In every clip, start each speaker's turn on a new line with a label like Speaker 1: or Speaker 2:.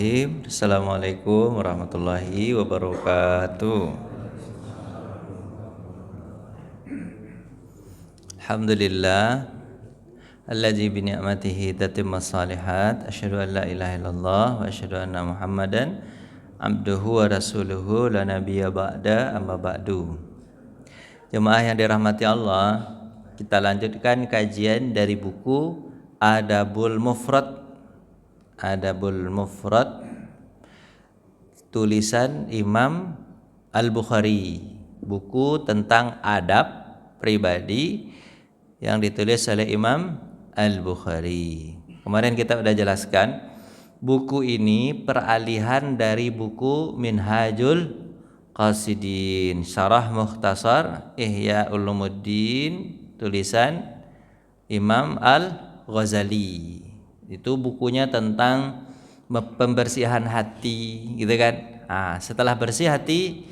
Speaker 1: Bismillahirrahmanirrahim. Assalamualaikum warahmatullahi wabarakatuh. Alhamdulillah alladzi bi ni'matihi tatimmus shalihat. Asyhadu an la ilaha illallah wa asyhadu anna Muhammadan abduhu wa rasuluhu la nabiyya ba'da amma ba'du. Jemaah yang dirahmati Allah, kita lanjutkan kajian dari buku Adabul Mufrad tulisan Imam Al-Bukhari, buku tentang adab pribadi yang ditulis oleh Imam Al-Bukhari. Kemarin kita sudah jelaskan buku ini peralihan dari buku Minhajul Qasidin Syarah Mukhtasar Ihya Ulumuddin tulisan Imam Al-Ghazali. Itu bukunya tentang pembersihan hati, gitu kan. Setelah bersih hati,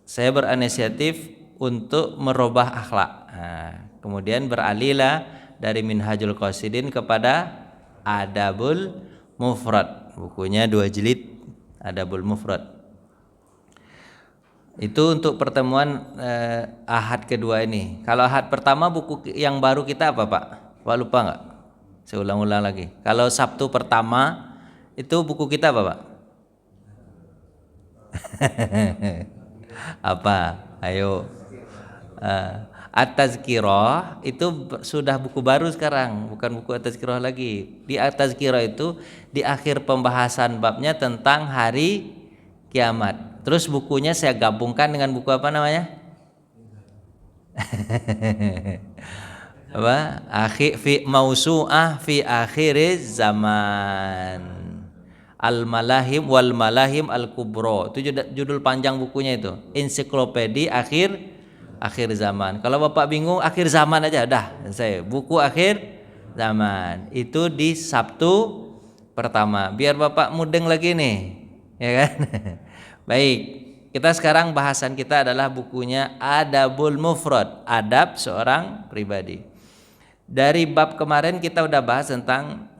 Speaker 1: saya berinisiatif untuk merubah akhlak. Kemudian beralihlah dari Minhajul Qasidin kepada Adabul Mufrad. Bukunya 2 jilid, Adabul Mufrad. Itu untuk pertemuan ahad kedua ini. Kalau ahad pertama buku yang baru kita apa, Pak? Pak lupa nggak? Saya ulang-ulang lagi. Kalau Sabtu pertama itu buku kita apa, Pak? Apa? Ayo. At-Tazkirah itu sudah buku baru sekarang, bukan buku At-Tazkirah lagi. Di At-Tazkirah itu di akhir pembahasan babnya tentang hari kiamat. Terus bukunya saya gabungkan dengan buku apa namanya? Apa? Fi Mausu'ah fi akhiriz zaman. Al-Malahim wal Malahim Al-Kubra. Itu judul panjang bukunya itu. Ensiklopedi akhir zaman. Kalau Bapak bingung akhir zaman aja dah. Buku akhir zaman. Itu di Sabtu pertama. Biar Bapak mudeng lagi nih. Ya kan? Baik. Kita sekarang bahasan kita adalah bukunya Adabul Mufrad, adab seorang pribadi. Dari bab kemarin kita udah bahas tentang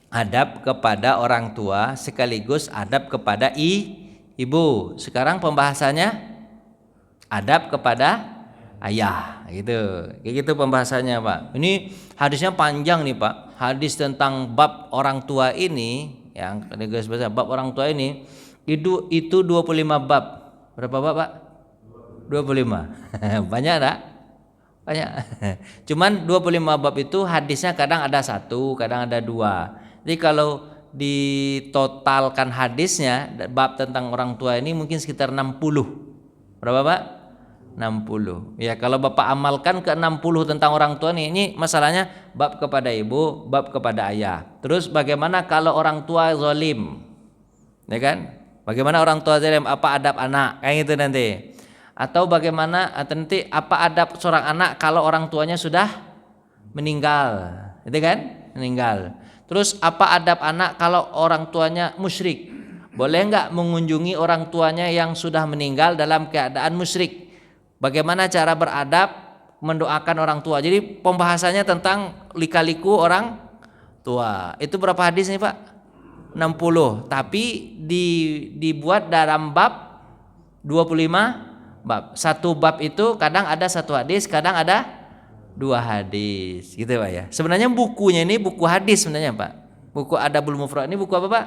Speaker 1: adab kepada orang tua sekaligus adab kepada ibu. Sekarang pembahasannya adab kepada ayah, gitu. Kayak gitu pembahasannya, Pak. Ini hadisnya panjang nih, Pak. Hadis tentang bab orang tua ini, yang guys bahasa bab orang tua ini itu 25 bab. Berapa bab, Pak? 25. Banyak enggak? Banyak. Cuman 25 bab itu hadisnya kadang ada 1, kadang ada 2. Jadi kalau ditotalkan hadisnya bab tentang orang tua ini mungkin sekitar 60. Berapa, Pak? 60. Ya, kalau Bapak amalkan ke 60 tentang orang tua nih, ini masalahnya bab kepada ibu, bab kepada ayah. Terus bagaimana kalau orang tua zalim? Ya kan? Bagaimana orang tua zalim, apa adab anak? Kayak gitu nanti. Atau bagaimana nanti apa adab seorang anak kalau orang tuanya sudah meninggal, gitu kan? Meninggal. Terus apa adab anak kalau orang tuanya musyrik? Boleh enggak mengunjungi orang tuanya yang sudah meninggal dalam keadaan musyrik? Bagaimana cara beradab mendoakan orang tua? Jadi pembahasannya tentang lika-liku orang tua. Itu berapa hadis nih, Pak? 60. Tapi dibuat dalam bab 25 bab. Satu bab itu kadang ada 1 hadis, kadang ada 2 hadis, gitu, Pak ya. Sebenarnya bukunya ini buku hadis sebenarnya, Pak. Buku Adabul Mufrad ini buku apa, Pak?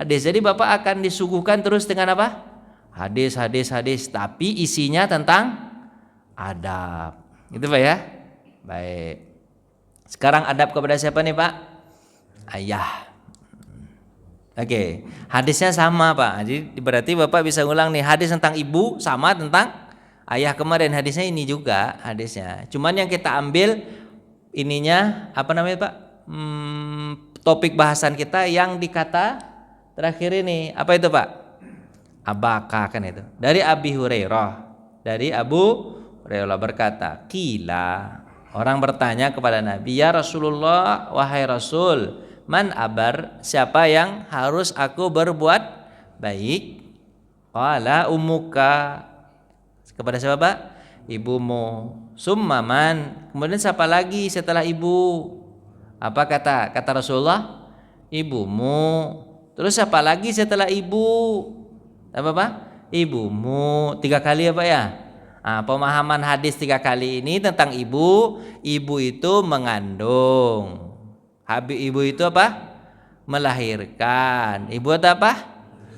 Speaker 1: Hadis. Jadi Bapak akan disuguhkan terus dengan apa? Hadis, tapi isinya tentang adab. Gitu, Pak ya. Baik. Sekarang adab kepada siapa nih, Pak? Ayah. Oke, hadisnya sama, Pak. Jadi berarti Bapak bisa ngulang nih, hadis tentang ibu sama tentang ayah kemarin, hadisnya ini juga hadisnya. Cuman yang kita ambil ininya apa namanya, Pak? Topik bahasan kita yang di kata terakhir ini. Apa itu, Pak? Abaka kan itu. Dari Abi Hurairah. Dari Abu Hurairah berkata, "Qila." Orang bertanya kepada Nabi, "Ya Rasulullah, wahai Rasul, man abar, siapa yang harus aku berbuat baik?" Qala ummuka, kepada siapa, Pak? Ibumu. Summa man, kemudian siapa lagi setelah ibu? Apa kata Rasulullah? Ibumu. Terus siapa lagi setelah ibu? Apa Pak? Ibumu 3 kali ya Pak ya. Nah, pemahaman hadis 3 kali ini tentang ibu. Ibu itu mengandung. Habis ibu itu apa? Melahirkan. Ibu itu apa?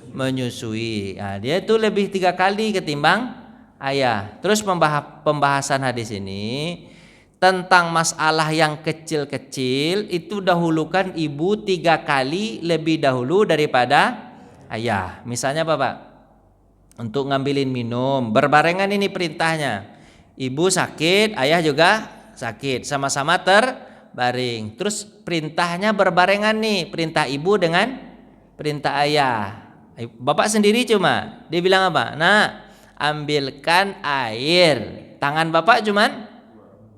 Speaker 1: Menyusui. Nah, dia itu lebih 3 kali ketimbang ayah. Terus pembahasan hadis ini tentang masalah yang kecil-kecil itu dahulukan ibu 3 kali lebih dahulu daripada ayah. Misalnya apa Pak? Untuk ngambilin minum, berbarengan ini perintahnya. Ibu sakit, ayah juga sakit, sama-sama terbaring. Terus perintahnya berbarengan nih, perintah ibu dengan perintah ayah. Bapak sendiri cuma, dia bilang apa? Nah, ambilkan air. Tangan bapak cuman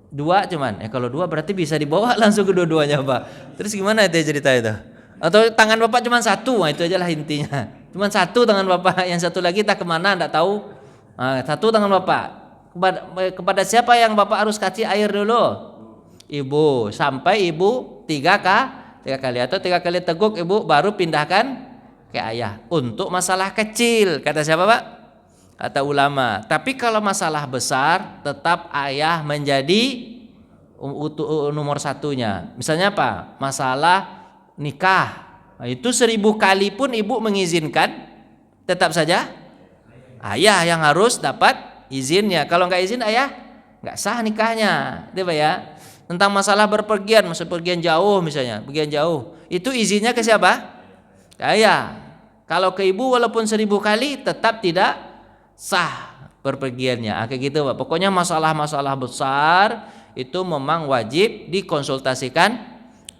Speaker 1: 2 cuman. Kalau 2 berarti bisa dibawa langsung kedua-duanya Pak. Terus gimana itu cerita itu? Atau tangan bapak cuma 1, nah itu aja lah intinya. Cuma 1 tangan bapak, yang satu lagi tak kemana enggak tahu. Nah, 1 tangan bapak. Kepada siapa yang bapak harus kasih air dulu? Ibu. Sampai ibu 3 kali atau 3 kali teguk ibu baru pindahkan ke ayah. Untuk masalah kecil, kata siapa Pak? Kata ulama. Tapi kalau masalah besar tetap ayah menjadi nomor 1-nya. Misalnya apa? Masalah nikah. Nah, itu 1000 kali pun ibu mengizinkan, tetap saja ayah yang harus dapat izinnya. Kalau nggak izin ayah nggak sah nikahnya, gitu Pak ya. Tentang masalah berpergian, masa pergian jauh misalnya, pergian jauh, itu izinnya ke siapa? Ke ayah. Kalau ke ibu walaupun 1000 kali tetap tidak sah berpergiannya. Kayak gitu Pak. Pokoknya masalah-masalah besar itu memang wajib dikonsultasikan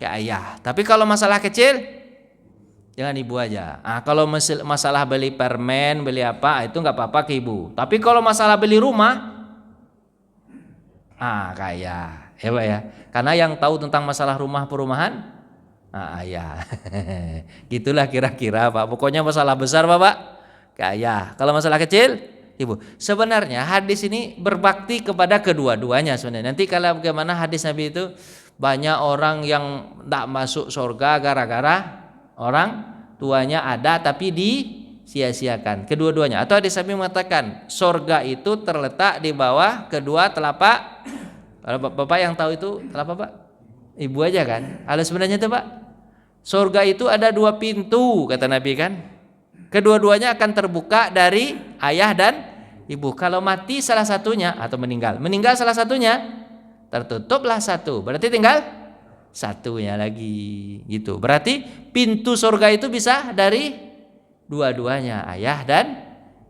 Speaker 1: ke ayah. Tapi kalau masalah kecil jangan ibu aja. Kalau masalah beli permen, beli apa itu nggak apa-apa ke ibu. Tapi kalau masalah beli rumah, ke ayah, ya Pak ya. Karena yang tahu tentang masalah rumah perumahan, ayah. Gitulah kira-kira Pak. Pokoknya masalah besar Bapak ke ayah. Kalau masalah kecil, ibu. Sebenarnya hadis ini berbakti kepada kedua-duanya sebenarnya. Nanti kalau bagaimana hadis Nabi itu banyak orang yang tidak masuk surga gara-gara orang tuanya ada tapi disia-siakan. Kedua-duanya. Atau hadis Nabi mengatakan surga itu terletak di bawah kedua telapak. Kalau Bapak yang tahu itu telapak Pak? Ibu aja kan? Kalau sebenarnya itu Pak, surga itu ada 2 pintu kata Nabi kan? Kedua-duanya akan terbuka dari ayah dan ibu. Kalau mati salah satunya atau meninggal salah satunya, tertutuplah 1. Berarti tinggal 1-nya lagi gitu. Berarti pintu surga itu bisa dari dua-duanya, ayah dan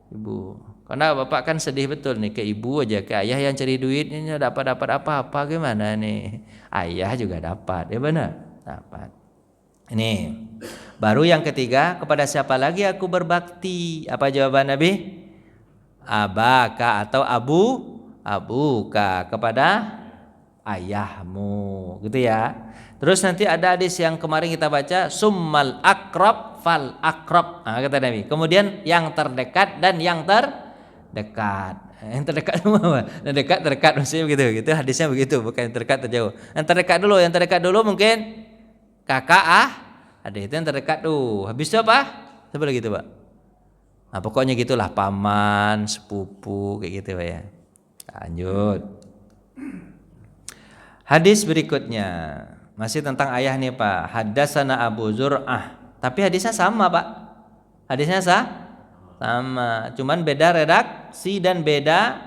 Speaker 1: ibu. Karena Bapak kan sedih betul nih ke ibu aja, ke ayah yang cari duit ini dapat apa-apa gimana nih? Ayah juga dapat, ya benar? Dapat. Ini baru yang ketiga, kepada siapa lagi aku berbakti? Apa jawaban Nabi? Abaka atau abuka, kepada ayahmu, gitu ya. Terus nanti ada hadis yang kemarin kita baca, summal akrab fal akrab, kata Nabi. Kemudian yang terdekat dan yang terdekat. Yang terdekat semua, yang terdekat maksudnya begitu. Gitu hadisnya begitu, bukan yang terdekat terjauh. Yang terdekat dulu mungkin kakak ada itu yang terdekat tuh. Habis itu apa? Coba lagi itu Pak. Pokoknya gitulah, paman, sepupu kayak gitu Pak ya. Lanjut. Hadis berikutnya masih tentang ayah nih Pak. Hadatsana Abu Zur'ah. Tapi hadisnya sama Pak. Hadisnya sama. Cuman beda redaksi dan beda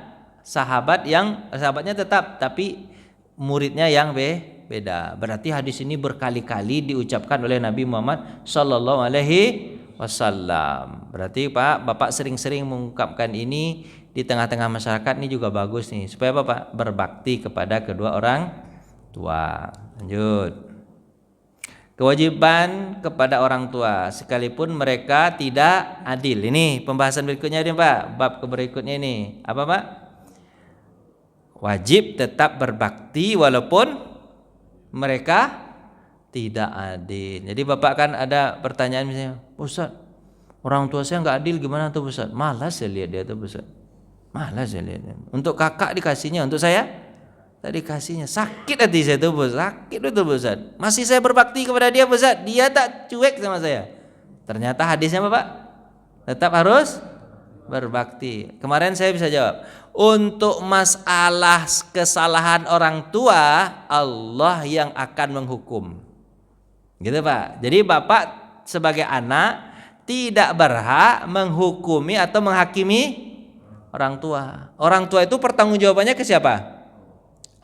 Speaker 1: sahabatnya tetap, tapi muridnya yang beda. Berarti hadis ini berkali-kali diucapkan oleh Nabi Muhammad sallallahu alaihi wasallam. Berarti Pak, Bapak sering-sering mengungkapkan ini di tengah-tengah masyarakat, ini juga bagus nih, supaya Bapak berbakti kepada kedua orang tua. Lanjut. Kewajiban kepada orang tua sekalipun mereka tidak adil. Ini pembahasan berikutnya nih Pak. Bab berikutnya ini. Apa Pak? Wajib tetap berbakti walaupun mereka tidak adil. Jadi Bapak kan ada pertanyaan misalnya, Ustaz, orang tua saya nggak adil gimana tuh Ustaz? Malas saya lihat dia tuh Ustaz. Malas saya lihat. Untuk kakak dikasihnya, untuk saya tak dikasihnya. Sakit hati saya tuh Ustaz. Sakit betul Ustaz. Masih saya berbakti kepada dia Ustaz, dia tak cuek sama saya. Ternyata hadisnya apa Pak? Tetap harus berbakti. Kemarin saya bisa jawab. Untuk masalah kesalahan orang tua, Allah yang akan menghukum. Gitu Pak. Jadi Bapak sebagai anak tidak berhak menghukumi atau menghakimi orang tua. Orang tua itu pertanggungjawabannya ke siapa?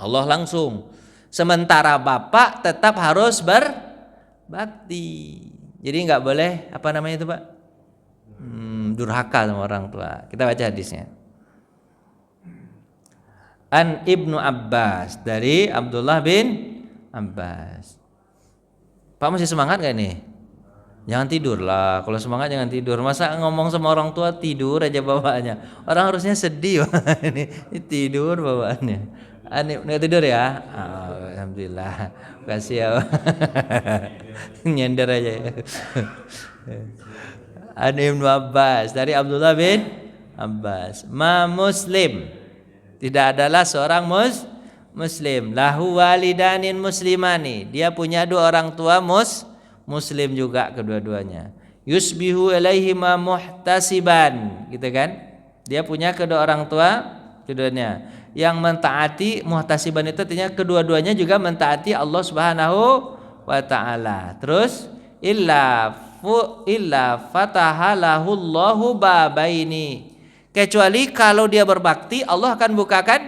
Speaker 1: Allah langsung. Sementara Bapak tetap harus berbakti. Jadi nggak boleh apa namanya itu Pak? Durhaka sama orang tua. Kita baca hadisnya. An Ibnu Abbas, dari Abdullah bin Abbas. Pak masih semangat gak nih? Jangan tidur lah. Kalau semangat jangan tidur. Masa ngomong sama orang tua tidur aja bawaannya. Orang harusnya sedih ini tidur bawaannya. Nggak tidur ya? Alhamdulillah. Kasih ya. Nyender aja ya. An Ibnu Abbas, dari Abdullah bin Abbas. Ma muslim, tidak adalah seorang muslim. Lahu walidanin muslimani, dia punya dua orang tua muslim juga kedua-duanya. Yusbihu ilaihima muhtasiban, gitu kan? Dia punya kedua orang tua keduanya yang mentaati. Muhtasiban itu artinya kedua-duanya juga mentaati Allah Subhanahu wa taala. Terus illa fatahalahullahu babaini, kecuali kalau dia berbakti Allah akan bukakan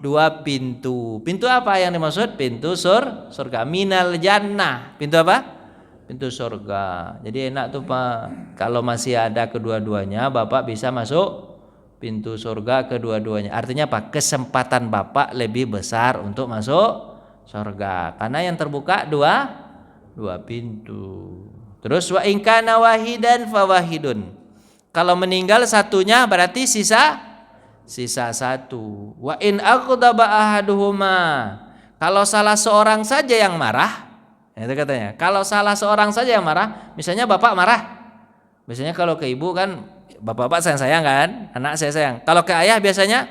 Speaker 1: dua pintu. Pintu apa yang dimaksud? Pintu surga. Minal jannah. Pintu apa? Pintu surga. Jadi enak tuh Pak, kalau masih ada kedua-duanya Bapak bisa masuk pintu surga kedua-duanya. Artinya apa? Kesempatan Bapak lebih besar untuk masuk surga karena yang terbuka dua pintu. Terus wa in kana wahidan fawahidun, kalau meninggal satunya berarti sisa satu. Wa in aqdaba ahaduhuma, kalau salah seorang saja yang marah, itu katanya. Kalau salah seorang saja yang marah, misalnya bapak marah. Biasanya kalau ke ibu kan bapak-bapak sayang kan, anak saya sayang. Kalau ke ayah biasanya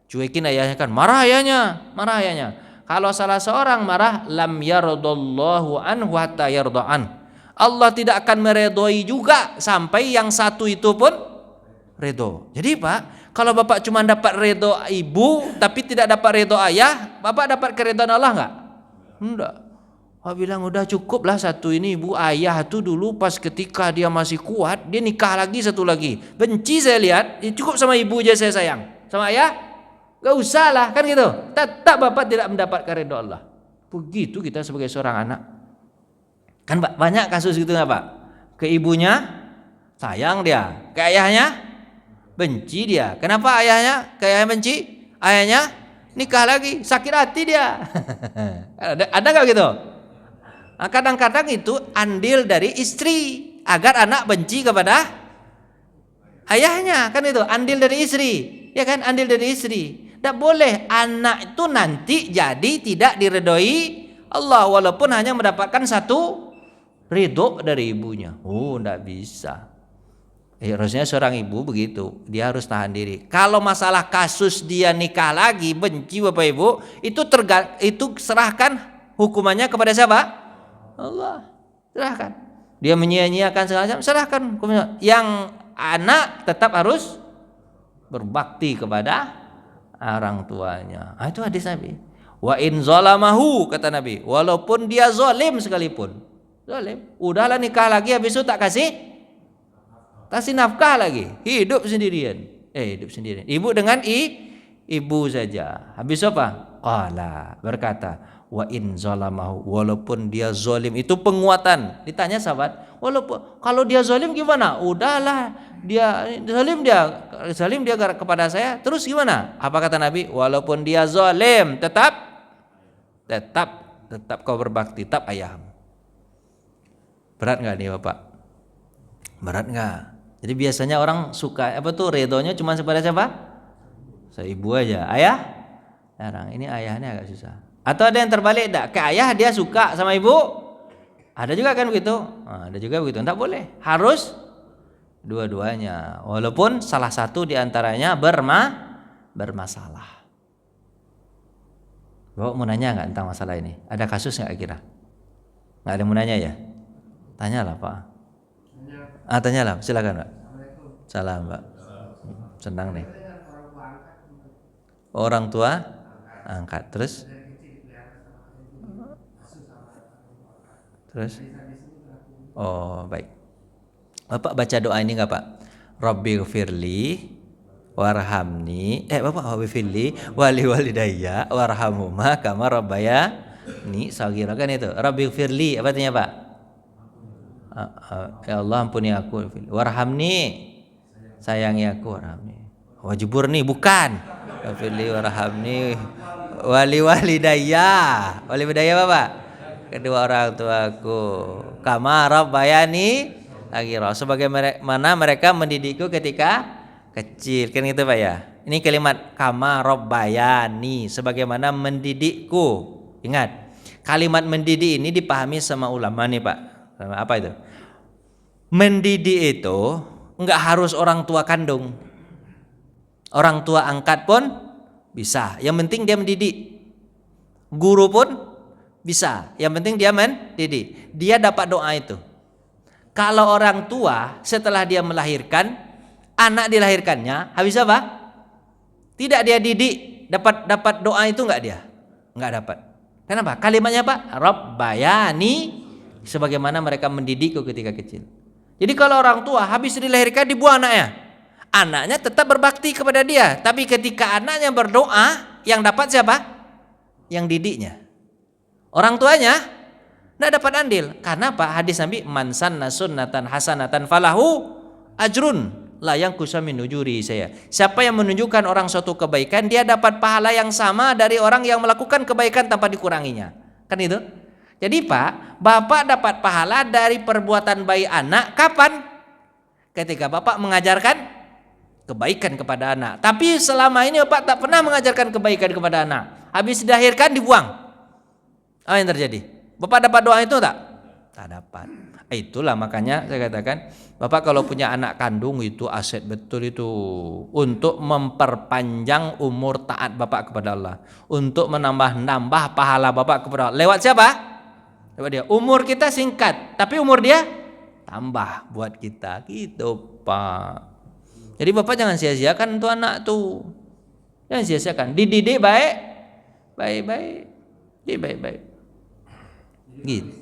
Speaker 1: cuekin ayahnya kan, marah ayahnya. Kalau salah seorang marah, lam yardallahu anhu hatta yarda'an, Allah tidak akan meredoi juga sampai yang satu itu pun redo. Jadi Pak, kalau Bapak cuma dapat redo ibu tapi tidak dapat redo ayah, Bapak dapat keredaan Allah enggak? Enggak. Bapak bilang udah cukup lah satu ini ibu. Ayah tuh dulu pas ketika dia masih kuat, dia nikah lagi satu lagi. Benci saya lihat, ya cukup sama ibu aja saya sayang. Sama ayah enggak usah lah, kan gitu. Tetap Bapak tidak mendapat keredaan Allah. Begitu kita sebagai seorang anak. Kan banyak kasus gitu nggak Pak? Ke ibunya sayang dia, ke ayahnya benci dia. Kenapa ayahnya ke ayahnya benci? Ayahnya nikah lagi, sakit hati dia. Ada nggak gitu? Nah, kadang-kadang itu andil dari istri agar anak benci kepada ayahnya, kan itu andil dari istri, ya kan, andil dari istri. Tidak boleh anak itu nanti jadi tidak diredoi Allah walaupun hanya mendapatkan satu ridho dari ibunya. Enggak bisa. Harusnya seorang ibu begitu, dia harus tahan diri. Kalau masalah kasus dia nikah lagi, benci Bapak Ibu, itu serahkan hukumannya kepada siapa? Allah. Serahkan. Dia menyia-nyiakan segala macam, serahkan hukumannya. Yang anak tetap harus berbakti kepada orang tuanya. Itu hadis Nabi. Wa in zalamahu, kata Nabi, walaupun dia zalim sekalipun. Zalim, udahlah nikah lagi habis itu tak kasih nafkah lagi, hidup sendirian. Ibu dengan ibu saja. Habis apa? Qala, berkata, wa in zalamahu, walaupun dia zalim, itu penguatan. Ditanya sahabat, walaupun kalau dia zalim gimana? Udahlah, dia zalim dia kepada saya, terus gimana? Apa kata Nabi? Walaupun dia zalim, tetap kau berbakti, tetap ayahmu. Berat nggak nih Bapak? Berat nggak? Jadi biasanya orang suka redonya cuma kepada siapa? Ibu aja. Ayah? Jarang. Ini ayahnya agak susah. Atau ada yang terbalik, ke ayah dia suka sama ibu? Ada juga kan begitu? Ada juga begitu. Enggak boleh. Harus dua-duanya. Walaupun salah satu diantaranya bermasalah. Bapak mau nanya nggak tentang masalah ini? Ada kasus nggak kira? Nggak ada yang mau nanya ya? Tanyalah Pak. Tanyalah, silakan Pak. Salam Pak. Senang nih. Orang tua angkat terus oh baik. Bapak baca doa ini enggak Pak? Rabbighfirli warhamni Bapak Rabbighfirli wali walidayya warhamhuma kama rabbayani shaghira kan itu. Rabbighfirli apa artinya Pak? Ya Allah ampuni aku, warhamni sayangi aku, warhamni wajiburni bukan Rabbighfirli warhamni wali walidayya Bapak kedua orang tuaku kama rabbayani shaghira sebagaimana mereka mendidikku ketika kecil kan gitu Pak ya. Ini kalimat kama rabbayani sebagaimana mendidikku. Ingat, kalimat mendidik ini dipahami sama ulama nih Pak. Apa itu? Mendidik itu enggak harus orang tua kandung. Orang tua angkat pun bisa. Yang penting dia mendidik. Guru pun bisa. Yang penting dia mendidik. Dia dapat doa itu. Kalau orang tua setelah dia melahirkan, anak dilahirkannya habis apa? Tidak dia didik, dapat doa itu enggak dia? Enggak dapat. Kenapa? Kalimatnya apa? Rabbayani sebagaimana mereka mendidikku ketika kecil. Jadi kalau orang tua habis dilahirkan dibuang anaknya. Anaknya tetap berbakti kepada dia, tapi ketika anaknya berdoa, yang dapat siapa? Yang didiknya. Orang tuanya enggak dapat andil. Karena apa? Hadis Nabi, man sanna sunnatan hasanatan falahu ajrun la yanqusa min ujuri saya. Siapa yang menunjukkan orang suatu kebaikan, dia dapat pahala yang sama dari orang yang melakukan kebaikan tanpa dikuranginya. Kan itu? Jadi Pak, Bapak dapat pahala dari perbuatan baik anak kapan? Ketika Bapak mengajarkan kebaikan kepada anak. Tapi selama ini Bapak tak pernah mengajarkan kebaikan kepada anak. Habis dilahirkan dibuang. Apa yang terjadi? Bapak dapat doa itu tak? Tak dapat. Itulah makanya saya katakan, Bapak kalau punya anak kandung itu aset betul itu untuk memperpanjang umur taat Bapak kepada Allah, untuk menambah pahala Bapak kepada Allah. Lewat siapa? Lewat dia. Umur kita singkat, tapi umur dia tambah buat kita. Gitu Pak. Jadi Bapak jangan sia-siakan untuk anak tuh. Jangan sia-siakan. Dididik baik. Dididik baik. Gitu.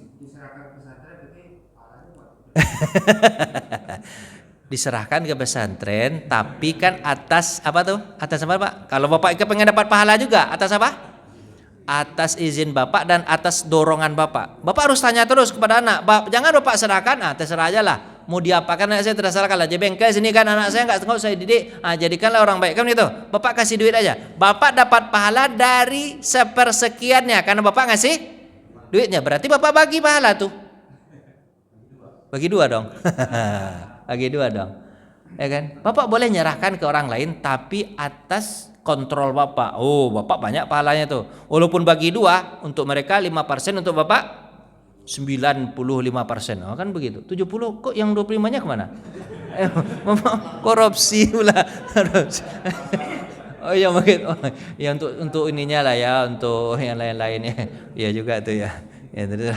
Speaker 1: Diserahkan ke pesantren, tapi kan atas apa tuh? Atas apa Pak? Kalau Bapak pengen dapat pahala juga, atas apa? Atas izin Bapak dan atas dorongan Bapak. Bapak harus tanya terus kepada anak. Jangan Bapak serahkan, terserah aja lah. Mau diapakan anak saya terserah lah. Jebengkel sini kan anak saya nggak saya didik. Jadikanlah orang baik kan itu. Bapak kasih duit aja. Bapak dapat pahala dari sepersekiannya karena Bapak ngasih duitnya. Berarti Bapak bagi pahala tuh. Bagi dua dong. Ya kan? Bapak boleh nyerahkan ke orang lain tapi atas kontrol Bapak. Oh, Bapak banyak pahalanya tuh. Walaupun bagi dua, untuk mereka 5%, untuk Bapak 95%. Oh, kan begitu. 70 kok yang 25-nya kemana? Korupsi pula. Oh iya mungkin. Oh, ya untuk ininya lah ya, untuk yang lain-lainnya. Iya juga tuh ya. Ya terus.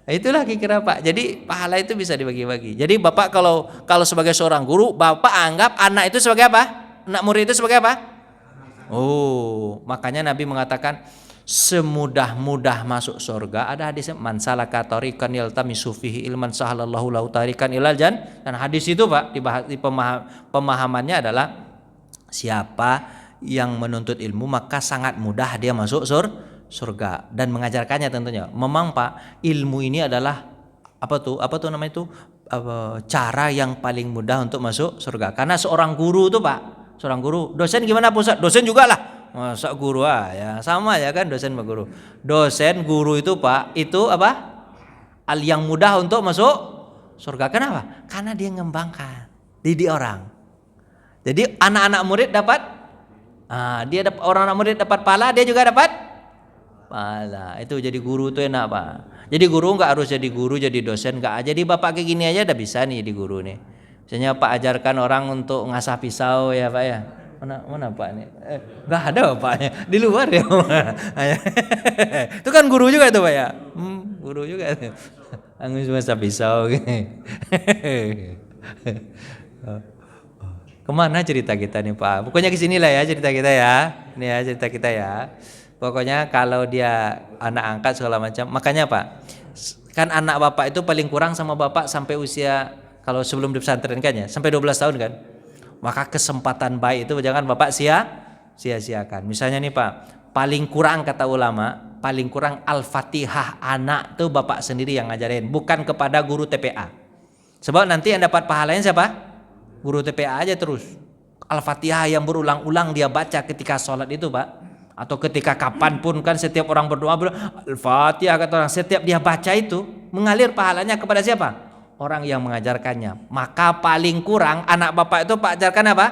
Speaker 1: Itulah kira-kira Pak. Jadi pahala itu bisa dibagi-bagi. Jadi Bapak kalau sebagai seorang guru, Bapak anggap anak itu sebagai apa? Anak murid itu sebagai apa? Oh, makanya Nabi mengatakan semudah-mudah masuk surga. Ada hadisnya, man salaka tariqan yaltamisu fihi ilman sahalallahu lahu tariqan ilal jan. Dan hadis itu Pak di pemahamannya adalah siapa yang menuntut ilmu maka sangat mudah dia masuk surga dan mengajarkannya tentunya. Memang Pak, ilmu ini adalah apa tuh namanya itu cara yang paling mudah untuk masuk surga. Karena seorang guru tuh Pak, seorang guru, dosen gimana Pak Ustaz? Dosen juga lah. Masa guru ya sama ya kan, dosen sama guru. Dosen guru itu Pak, itu apa? Hal yang mudah untuk masuk surga. Kenapa? Karena dia ngembangkan didik orang. Jadi anak-anak murid dapat orang-anak murid dapat pahala, dia juga dapat pahala. Itu jadi guru tuh enak Pak. Jadi guru nggak harus jadi guru jadi dosen, nggak. Jadi Bapak kayak gini aja udah bisa nih di guru nih. Misalnya Pak ajarkan orang untuk ngasah pisau ya Pak ya. Mana Pak nih? Nggak ada Bapaknya di luar ya. Itu kan guru juga tuh Pak ya. Guru juga. Angus masa pisau. Kemana cerita kita nih Pak? Pokoknya kesinilah ya cerita kita ya. Ini ya cerita kita ya. Pokoknya kalau dia anak angkat segala macam. Makanya Pak, kan anak bapak itu paling kurang sama bapak sampai usia, kalau sebelum di pesantren kan ya, sampai 12 tahun kan. Maka kesempatan baik itu jangan bapak sia-siakan. Misalnya nih Pak, paling kurang kata ulama, paling kurang Al-Fatihah anak tuh bapak sendiri yang ngajarin, bukan kepada guru TPA. Sebab nanti yang dapat pahalanya siapa? Guru TPA aja terus. Al-Fatihah yang berulang-ulang dia baca ketika sholat itu Pak, atau ketika kapanpun kan setiap orang berdoa Al-Fatihah kata orang, setiap dia baca itu mengalir pahalanya kepada siapa? Orang yang mengajarkannya. Maka paling kurang anak bapak itu Pak ajarkan apa?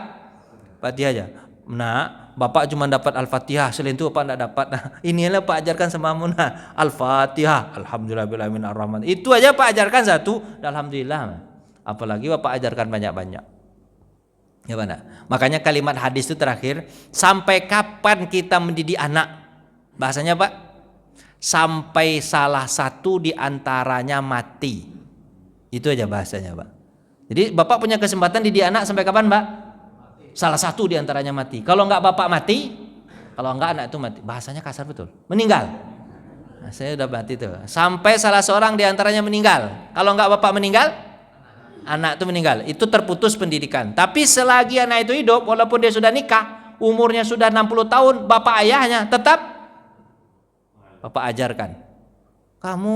Speaker 1: Fatihah aja. Nah, bapak cuma dapat Al-Fatihah, selain itu Bapak enggak dapat. Nah, inilah Pak ajarkan semamu. Nah, Al-Fatihah, alhamdulillahirabbil alamin. Itu aja Pak ajarkan satu, alhamdulillah. Apalagi Bapak ajarkan banyak-banyak. Ya mana? Makanya kalimat hadis itu terakhir, sampai kapan kita mendidik anak? Bahasanya Pak, sampai salah satu di antaranya mati. Itu aja bahasanya Pak. Jadi Bapak punya kesempatan didik anak sampai kapan Pak? Salah satu di antaranya mati. Kalau enggak Bapak mati, kalau enggak anak itu mati. Bahasanya kasar betul. Meninggal. Nah, saya udah mati tuh. Sampai salah seorang di antaranya meninggal. Kalau enggak Bapak meninggal, anak itu meninggal, itu terputus pendidikan. Tapi selagi anak itu hidup, walaupun dia sudah nikah, umurnya sudah 60 tahun, bapak ayahnya tetap bapak ajarkan. Kamu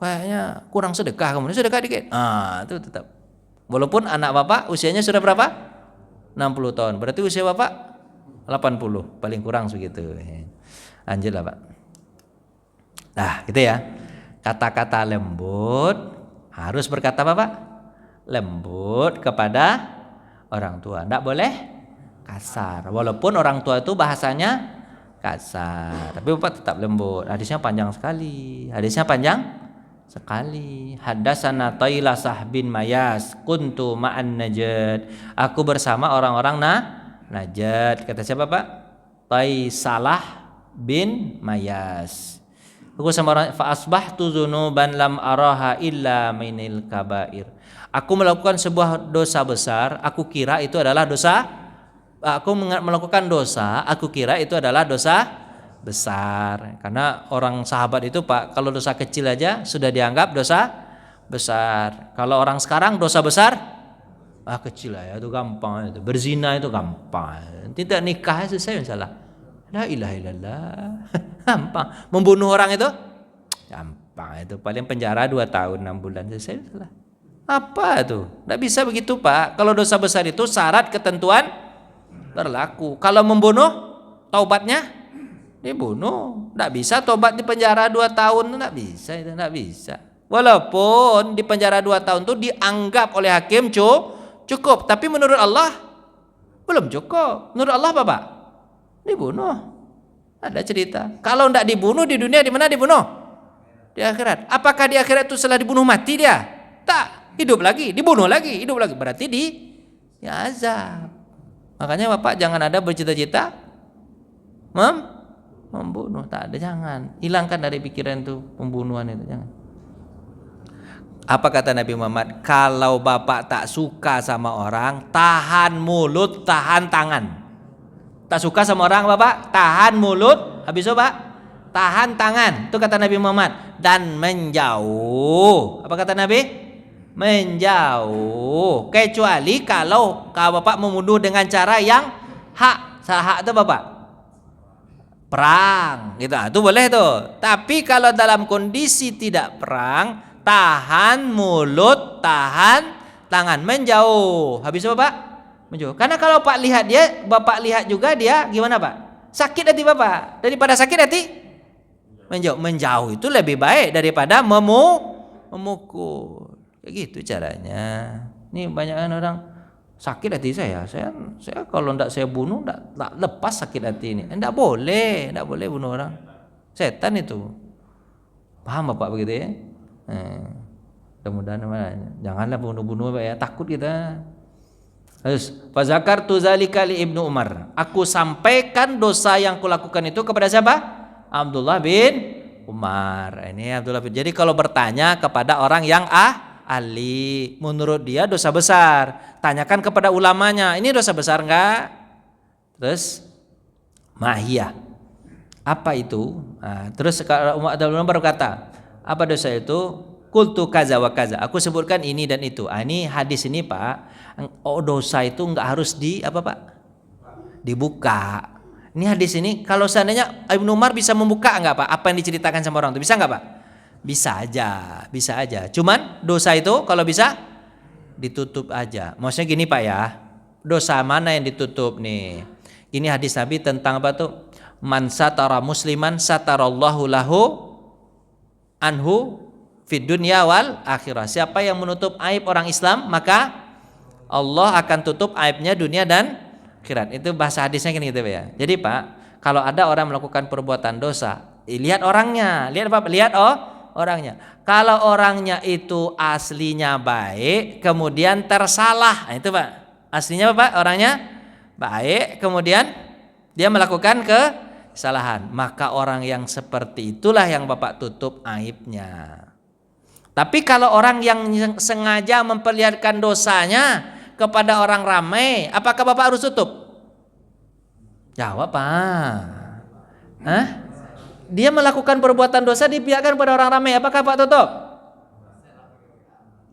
Speaker 1: kayaknya kurang sedekah, kamu sedekah dikit. Ah, itu tetap. Walaupun anak bapak usianya sudah berapa? 60 tahun. Berarti usia bapak 80, paling kurang segitu. Lanjutlah Pak. Nah, gitu ya. Kata-kata lembut harus berkata apa Pak? Lembut kepada orang tua, tidak boleh kasar. Walaupun orang tua itu bahasanya kasar, tapi bapak tetap lembut. Hadisnya panjang sekali. Haddatsana Tailasah bin Mayas, kuntu ma'an Najd. Aku bersama orang-orang Najd. Kata siapa Pak? Taisalah bin Mayas. Aku sama orang, fa asbahtu dzunuban lam araha illa minil kabair. Aku melakukan sebuah dosa besar, aku kira itu adalah dosa. Aku melakukan dosa, aku kira itu adalah dosa besar. Karena orang sahabat itu Pak, kalau dosa kecil aja sudah dianggap dosa besar. Kalau orang sekarang dosa besar, kecil ya, itu gampang. Itu berzina itu gampang. Tidak nikah selesai masalah. La ilaha illallah. Gampang. Membunuh orang itu gampang. Itu paling penjara 2 tahun 6 bulan selesai masalah. Apa itu? Tidak bisa begitu Pak. Kalau dosa besar itu syarat ketentuan berlaku. Kalau membunuh, taubatnya dibunuh. Tidak bisa taubat di penjara 2 tahun. Tidak bisa, itu tidak bisa. Walaupun di penjara 2 tahun itu dianggap oleh hakim cukup. Tapi menurut Allah belum cukup. Menurut Allah apa Pak? Dibunuh. Ada cerita. Kalau tidak dibunuh di dunia, di mana dibunuh? Di akhirat. Apakah di akhirat itu setelah dibunuh mati dia? Tak. Hidup lagi, dibunuh lagi, hidup lagi. Berarti ya azab. Makanya Bapak jangan ada bercita-cita membunuh. Tak ada, jangan. Hilangkan dari pikiran itu pembunuhan itu, jangan. Apa kata Nabi Muhammad? Kalau Bapak tak suka sama orang, tahan mulut, tahan tangan. Tak suka sama orang Bapak, tahan mulut. Habis itu Pak, tahan tangan. Itu kata Nabi Muhammad. Dan menjauh. Apa kata Nabi? Menjauh. Kecuali kalau Bapak membunuh dengan cara yang hak. Salah hak itu Bapak, perang gitu. Itu boleh tuh. Tapi kalau dalam kondisi tidak perang, tahan mulut, tahan tangan, menjauh. Habis itu Bapak menjauh. Karena kalau Pak lihat dia, Bapak lihat juga dia gimana Pak? Sakit hati Bapak. Daripada sakit hati, menjauh. Menjauh itu lebih baik daripada memukul. Kayak gitu caranya. Ini banyak orang sakit hati saya kalau tidak saya bunuh, tidak lepas sakit hati ini. Tidak boleh bunuh orang. Setan itu. Paham Bapak begitu ya? Mudah-mudahan janganlah bunuh-bunuh ya, takut kita. Terus fazakartu zalika li Ibnu Umar. Aku sampaikan dosa yang kulakukan itu kepada siapa? Abdullah bin Umar. Ini Abdullah bin. Jadi kalau bertanya kepada orang yang ahli, menurut dia dosa besar. Tanyakan kepada ulamanya, ini dosa besar enggak? Terus mahiyah. Apa itu? Nah, terus Abdullah berkata, apa dosa itu? Qultu kaza wa kaza. Aku sebutkan ini dan itu. Ini hadis ini Pak. Dosa itu enggak harus Pak? Dibuka. Ini hadis ini kalau seandainya Ibnu Umar bisa membuka enggak Pak? Apa yang diceritakan sama orang itu bisa enggak Pak? Bisa aja. Cuman dosa itu kalau bisa ditutup aja. Maksudnya gini Pak ya. Dosa mana yang ditutup nih? Ini hadis Nabi tentang apa tuh? Man satara musliman satarallahu lahu anhu fid dunya wal akhirah. Siapa yang menutup aib orang Islam, maka Allah akan tutup aibnya dunia dan akhirat. Itu bahasa hadisnya kan gitu ya. Jadi Pak, kalau ada orang melakukan perbuatan dosa, lihat orangnya. Lihat apa? Lihat orangnya. Kalau orangnya itu aslinya baik, kemudian tersalah. Nah, itu Pak. Aslinya apa Pak? Orangnya baik, kemudian dia melakukan kesalahan. Maka orang yang seperti itulah yang Bapak tutup aibnya. Tapi kalau orang yang sengaja memperlihatkan dosanya kepada orang ramai, apakah Bapak harus tutup? Jawab Pak. Dia melakukan perbuatan dosa dibiarkan pada orang ramai, apakah Pak tutup?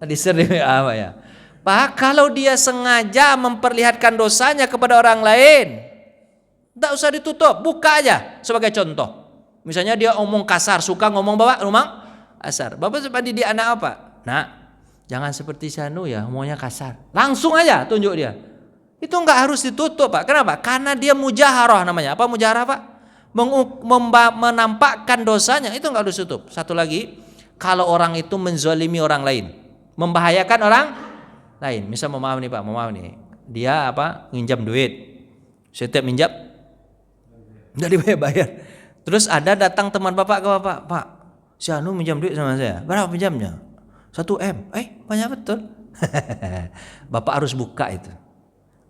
Speaker 1: Disering apa ya? Pak, kalau dia sengaja memperlihatkan dosanya kepada orang lain, tidak usah ditutup, buka aja sebagai contoh. Misalnya dia omong kasar, suka ngomong kasar. Bapak seperti di anak apa? Nah, jangan seperti Sanu ya, maunya kasar. Langsung aja tunjuk dia. Itu enggak harus ditutup Pak. Kenapa? Karena dia mujaharah namanya. Apa mujaharah Pak? Menampakkan dosanya, itu enggak harus tutup. Satu lagi, kalau orang itu menzalimi orang lain, membahayakan orang lain. Misal maaf nih Pak, dia nginjam duit. Setiap minjam enggak dibayar. Terus ada datang teman Bapak ke Bapak, Pak, si Anu minjam duit sama saya. Berapa pinjamnya? 1 M. Banyak betul. Bapak harus buka itu.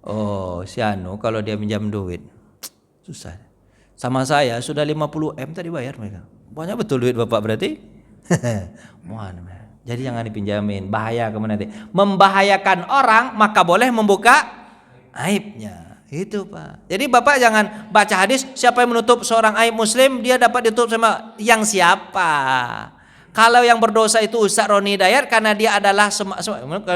Speaker 1: Oh, si Anu kalau dia minjam duit susah. Sama saya sudah 50 M tadi bayar mereka. Banyak betul duit Bapak berarti. Mohon. Jadi jangan dipinjamin, bahaya kemudian nanti. Membahayakan orang maka boleh membuka aibnya. Itu Pak. Jadi Bapak jangan baca hadis siapa yang menutup seorang aib muslim dia dapat ditutup sama yang siapa. Kalau yang berdosa itu Ustaz Roni Dayat karena dia adalah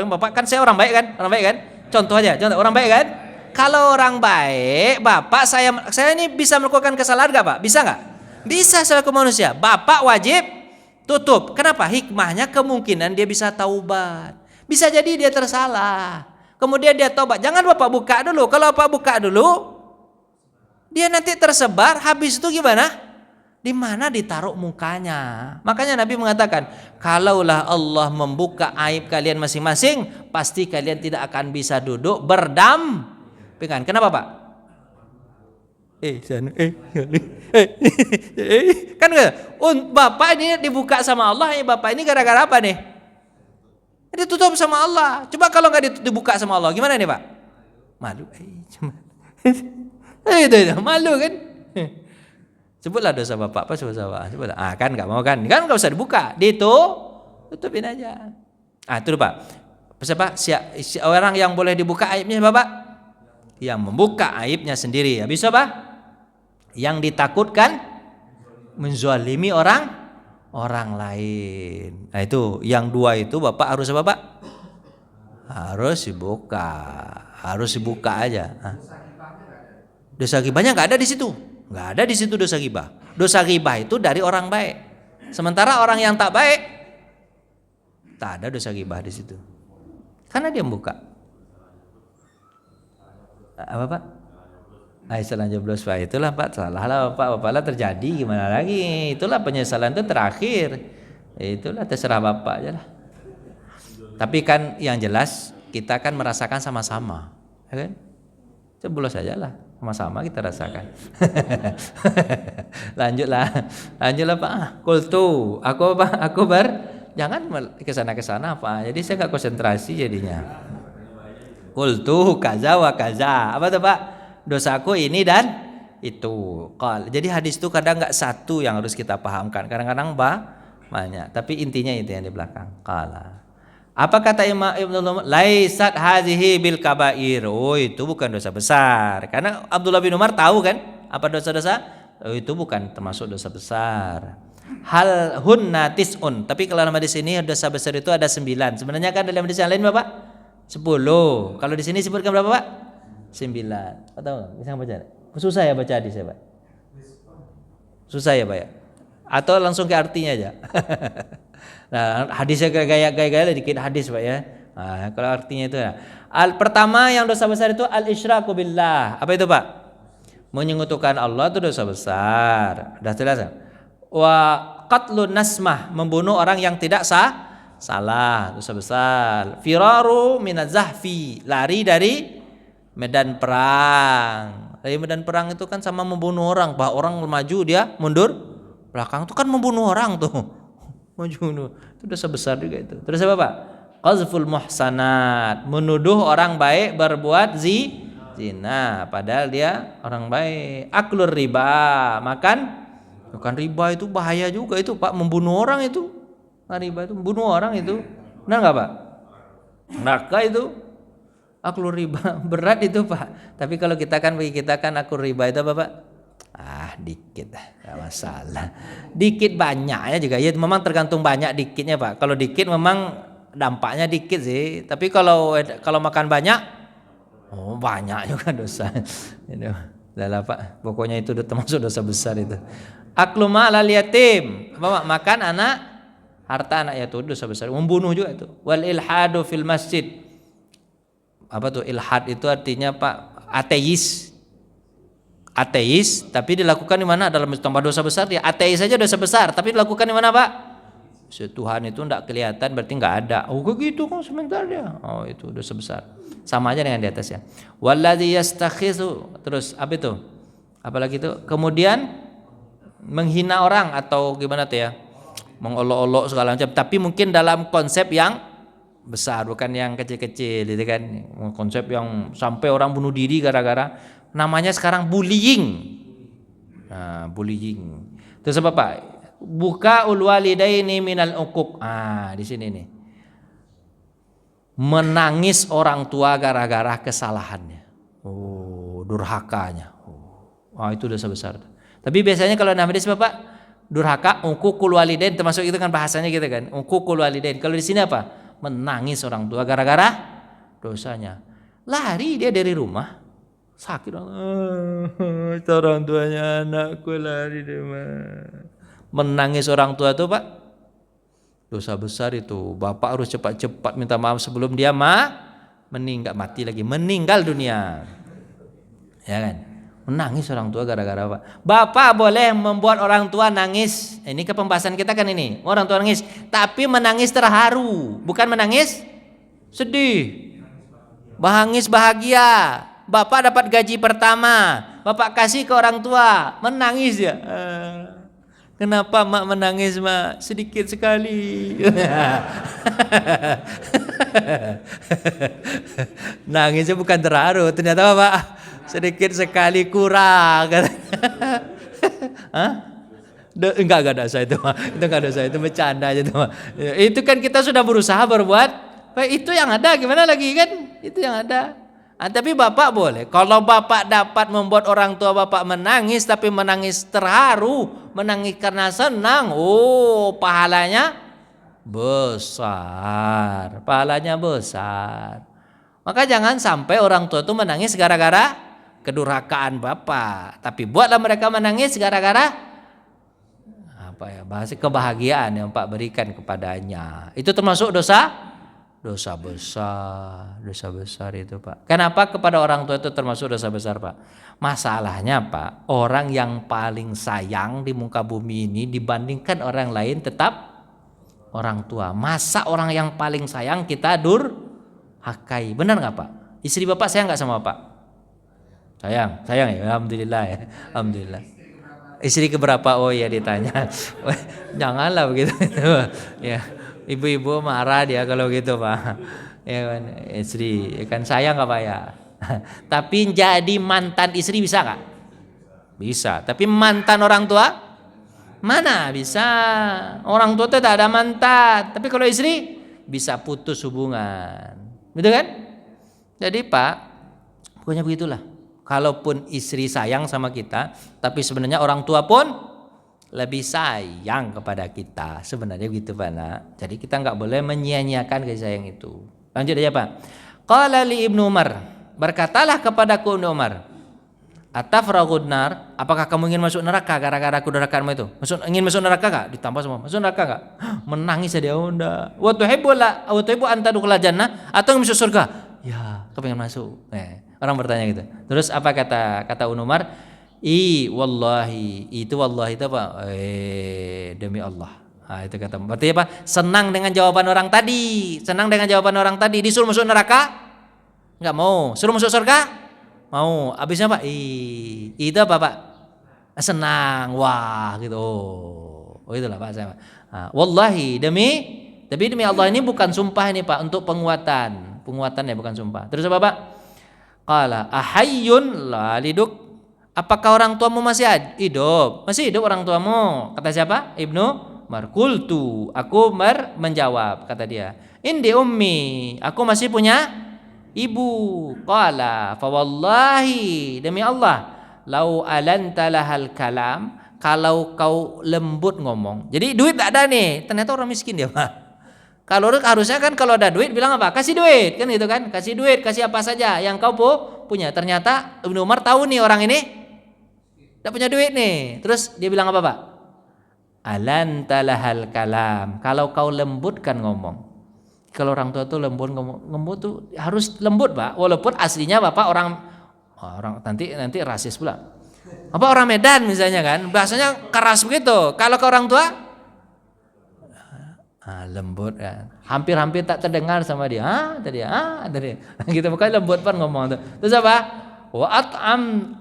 Speaker 1: Bapak kan saya orang baik kan? Contoh orang baik kan? Kalau orang baik, Bapak saya ini bisa melakukan kesalahan enggak Pak? Bisa enggak? Bisa selaku manusia. Bapak wajib tutup. Kenapa? Hikmahnya kemungkinan dia bisa taubat. Bisa jadi dia tersalah. Kemudian dia tobat. Jangan Bapak buka dulu. Kalau Bapak buka dulu, dia nanti tersebar. Habis itu gimana? Di mana ditaruh mukanya? Makanya Nabi mengatakan, kalaulah Allah membuka aib kalian masing-masing, pasti kalian tidak akan bisa duduk berdampingan. Kenapa Pak? Kan Bapak ini dibuka sama Allah. Bapak ini gara-gara apa nih? Ditutup sama Allah. Coba kalau nggak dibuka sama Allah, gimana nih Pak? Malu. Itu malu kan? Sebutlah dosa Bapak, apa dosa Bapak? Sebutlah. Kan nggak mau kan? Kan nggak usah dibuka. Tutupin aja. Itu Pak. Siapa? Orang yang boleh dibuka aibnya Bapak? Yang membuka aibnya sendiri. Habis apa? Yang ditakutkan menzalimi orang lain. Nah itu yang dua itu Bapak harus apa Pak? Harus dibuka aja. Dosa ghibahnya nggak ada di situ. Nggak ada di situ dosa ghibah. Dosa ghibah itu dari orang baik. Sementara orang yang tak baik tak ada dosa ghibah di situ. Karena dia membuka. Apa Pak? Salah jeblos Pak. Itulah Pak, salah lah Bapak lah terjadi gimana lagi. Itulah penyesalan itu terakhir. Itulah terserah Bapak aja lah. Tapi kan yang jelas kita kan merasakan sama-sama, ya kan? Jeblos saja lah, sama-sama kita rasakan. Lanjutlah Pak. Kultu, aku jangan kesana Pak. Jadi saya nggak konsentrasi jadinya. Kultu kaza wa kaza. Apa tuh Pak? Dosaku ini dan Itu. Jadi hadis itu kadang nggak satu yang harus kita pahamkan, kadang-kadang banyak. Tapi intinya itu yang di belakang. Qala. Apa kata Imam Ibnu Umar? Laisat hazihi bil kabair. Oh, itu bukan dosa besar. Karena Abdullah bin Umar tahu kan apa dosa-dosa? Oh, itu bukan termasuk dosa besar. Hal hunna tis'un. Tapi kalau nama di sini dosa besar itu ada 9. Sebenarnya kan dalam hadis yang lain Bapak 10. Kalau di sini sebutkan berapa Pak? 9. Tahu enggak? Bisa baca? Susah ya baca hadis ya Pak? Susah ya Pak ya? Atau langsung ke artinya aja? Nah, hadisnya gaya-gaya dikit hadis Pak ya. Nah, kalau artinya itu ya. Pertama yang dosa besar itu al-isyraku billah. Apa itu Pak? Menyekutukan Allah itu dosa besar. Sudah jelas ya? Wa qatlun nasmah, membunuh orang yang tidak salah, dosa besar. Firaru minazahfi, lari dari medan perang. Dari medan perang itu kan sama membunuh orang. Bahwa orang maju dia mundur belakang itu kan membunuh orang tuh. Membunuh itu dosa besar juga itu. Terus apa Pak? Qazful muhsanat, menuduh orang baik berbuat zina padahal dia orang baik. Aklur riba, makan riba itu bahaya juga itu Pak, membunuh orang itu. Riba itu membunuh orang itu. Benar enggak Pak? Neraka itu. Aklur riba berat itu Pak. Tapi kalau kita kan bagi kita kan aklur riba itu apa Pak? Dikit nggak masalah. Dikit banyaknya juga ya memang tergantung banyak dikitnya Pak. Kalau dikit memang dampaknya dikit sih. Tapi kalau makan banyak, banyak juga dosa. Udah Pak. Pokoknya itu termasuk dosa besar itu. Aklu ma'al yatim, makan harta anak yatim dosa besar. Membunuh juga itu. Wal ilhadu fil masjid. Apa tuh ilhad itu artinya Pak? Ateis tapi dilakukan di mana? Dalam tambah dosa besar dia. Ateis saja dosa besar tapi dilakukan di mana Pak? Tuhan itu enggak kelihatan berarti enggak ada. Oh begitu kok sebentar dia. Oh itu dosa besar. Sama aja dengan di atas ya. Walladzi yastakhisu. Terus apa itu? Apalagi itu? Kemudian menghina orang atau gimana tuh ya? Mengolok-olok segala macam. Tapi mungkin dalam konsep yang besar bukan yang kecil-kecil gitu kan. Konsep yang sampai orang bunuh diri gara-gara namanya sekarang bullying. Nah, bullying. Terus apa Pak? Buka ulwalidaini minal uquq. Di sini nih. Menangis orang tua gara-gara kesalahannya. Durhakanya. Itu dosa besar. Tapi biasanya kalau nama hadis Bapak durhaka uququl walidain termasuk itu kan bahasanya gitu kan. Uququl walidain. Kalau di sini apa? Menangis orang tua gara-gara dosanya. Lari dia dari rumah. Sakit orang tuanya, anakku lari deh menangis orang tua itu Pak dosa besar itu. Bapak harus cepat-cepat minta maaf sebelum dia meninggal dunia ya kan. Menangis orang tua gara-gara apa? Bapak boleh membuat orang tua nangis. Ini ke pembahasan kita kan ini. Orang tua nangis tapi menangis terharu, bukan menangis sedih. Menangis bahagia. Bapak dapat gaji pertama, Bapak kasih ke orang tua, menangis ya. Kenapa mak menangis mak? Sedikit sekali. Nangisnya bukan terharu, ternyata Bapak sedikit sekali kurang. Enggak ada saya itu mah. Itu enggak ada saya, itu bercanda aja itu mah. Itu kan kita sudah berusaha berbuat, itu yang ada gimana lagi kan? Itu yang ada. Tapi Bapak boleh. Kalau Bapak dapat membuat orang tua Bapak menangis tapi menangis terharu, menangis karena senang, pahalanya besar. Pahalanya besar. Maka jangan sampai orang tua itu menangis gara-gara kedurhakaan Bapak, tapi buatlah mereka menangis gara-gara bahasa kebahagiaan yang Pak berikan kepadanya. Itu termasuk dosa besar itu Pak. Kenapa kepada orang tua itu termasuk dosa besar Pak? Masalahnya Pak, orang yang paling sayang di muka bumi ini dibandingkan orang lain tetap orang tua. Masa orang yang paling sayang kita durhakai? Benar nggak Pak? Istri Bapak sayang nggak sama Pak? Sayang ya. Alhamdulillah ya. Alhamdulillah. Istri keberapa? Oh ya ditanya. Janganlah begitu. Ya. Ibu-ibu marah dia kalau gitu Pak. Ya kan, istri kan sayang nggak Pak ya. Tapi jadi mantan istri bisa nggak? Bisa. Tapi mantan orang tua mana bisa. Orang tua itu tak ada mantan. Tapi kalau istri bisa putus hubungan. Betul kan? Jadi Pak, pokoknya begitulah. Kalaupun istri sayang sama kita, tapi sebenarnya orang tua pun lebih sayang kepada kita. Sebenarnya begitu Pak nak. Jadi kita nggak boleh menyia-nyiakan kasih sayang itu. Lanjut aja Pak. Qala li Ibnu Umar, berkatalah kepadaku Ibnu Umar, atafraghun nar, apakah kamu ingin masuk neraka gara-gara kudurakaanmu itu? Ingin masuk neraka enggak? Ditambah semua. Masuk neraka enggak? Menangis dia Unda. Wa tuhibbu an tadkhula jannah, atau masuk surga? Ya, kepengen masuk. Orang bertanya gitu. Terus apa kata Ibnu Umar? Wallahi, itu wallahi itu apa? Demi Allah. Nah, itu kata. Berarti apa? Senang dengan jawaban orang tadi. Senang dengan jawaban orang tadi. Disuruh masuk neraka? Enggak mau. Suruh masuk surga? Mau. Habisnya Pak? Itu apa Pak? Senang. Wah, gitu. Oh, itulah Pak saya. Nah, wallahi tapi demi Allah ini bukan sumpah ini Pak, untuk penguatan. Penguatan ya, bukan sumpah. Terus apa Pak? Qala ahayyun laliduk. Apakah orang tuamu masih hidup? Masih hidup orang tuamu? Kata siapa? Ibnu Markultu. Aku menjawab, kata dia. Indi ummi. Aku masih punya ibu. Qala fa wallahi, demi Allah, lau alanta lahal kalam, kalau kau lembut ngomong. Jadi duit tak ada nih. Ternyata orang miskin dia Pak. Kalau harusnya kan kalau ada duit bilang apa? Kasih duit, kan gitu kan? Kasih duit, kasih apa saja yang kau punya. Ternyata Ibnu Umar tahu nih orang ini tidak punya duit nih. Terus dia bilang apa Pak? Alantalahal kalam. Kalau kau lembutkan ngomong. Kalau orang tua tuh lembut ngomong, lembut tuh harus lembut Pak. Walaupun aslinya Bapak orang nanti rasis pula. Apa orang Medan misalnya kan, bahasanya keras begitu. Kalau ke orang tua lembut kan. Hampir-hampir tak terdengar sama dia. Tadi. Gitu makanya lembut Pak ngomong tuh. Terus apa? Wa at'am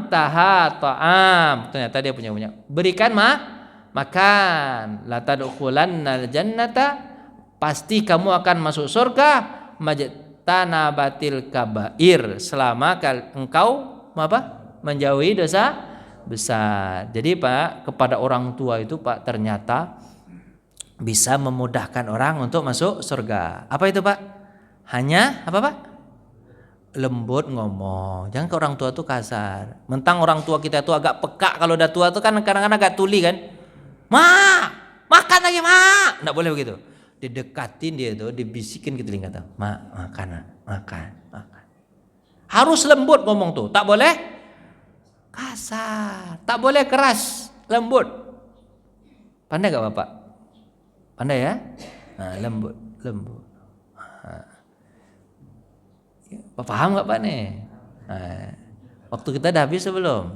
Speaker 1: taha ta'am. Ternyata dia punya. Berikan makan. La tadkhulannal jannata, pasti kamu akan masuk surga, majtanabatil kabair, selama engkau menjauhi dosa besar. Jadi Pak, kepada orang tua itu Pak ternyata bisa memudahkan orang untuk masuk surga. Apa itu Pak? Hanya apa Pak? Lembut ngomong. Jangan ke orang tua tuh kasar. Mentang orang tua kita tuh agak peka, kalau udah tua tuh kan kadang-kadang agak tuli kan. Makan lagi nggak boleh begitu. Didekatin dia tuh, dibisikin ke telinga tuh. Makan. Harus lembut ngomong tuh. Tak boleh kasar. Tak boleh keras. Lembut. Pandai gak Bapak? Pandai ya? Lembut. Paham gak Pak nih? Waktu kita udah habis sebelum?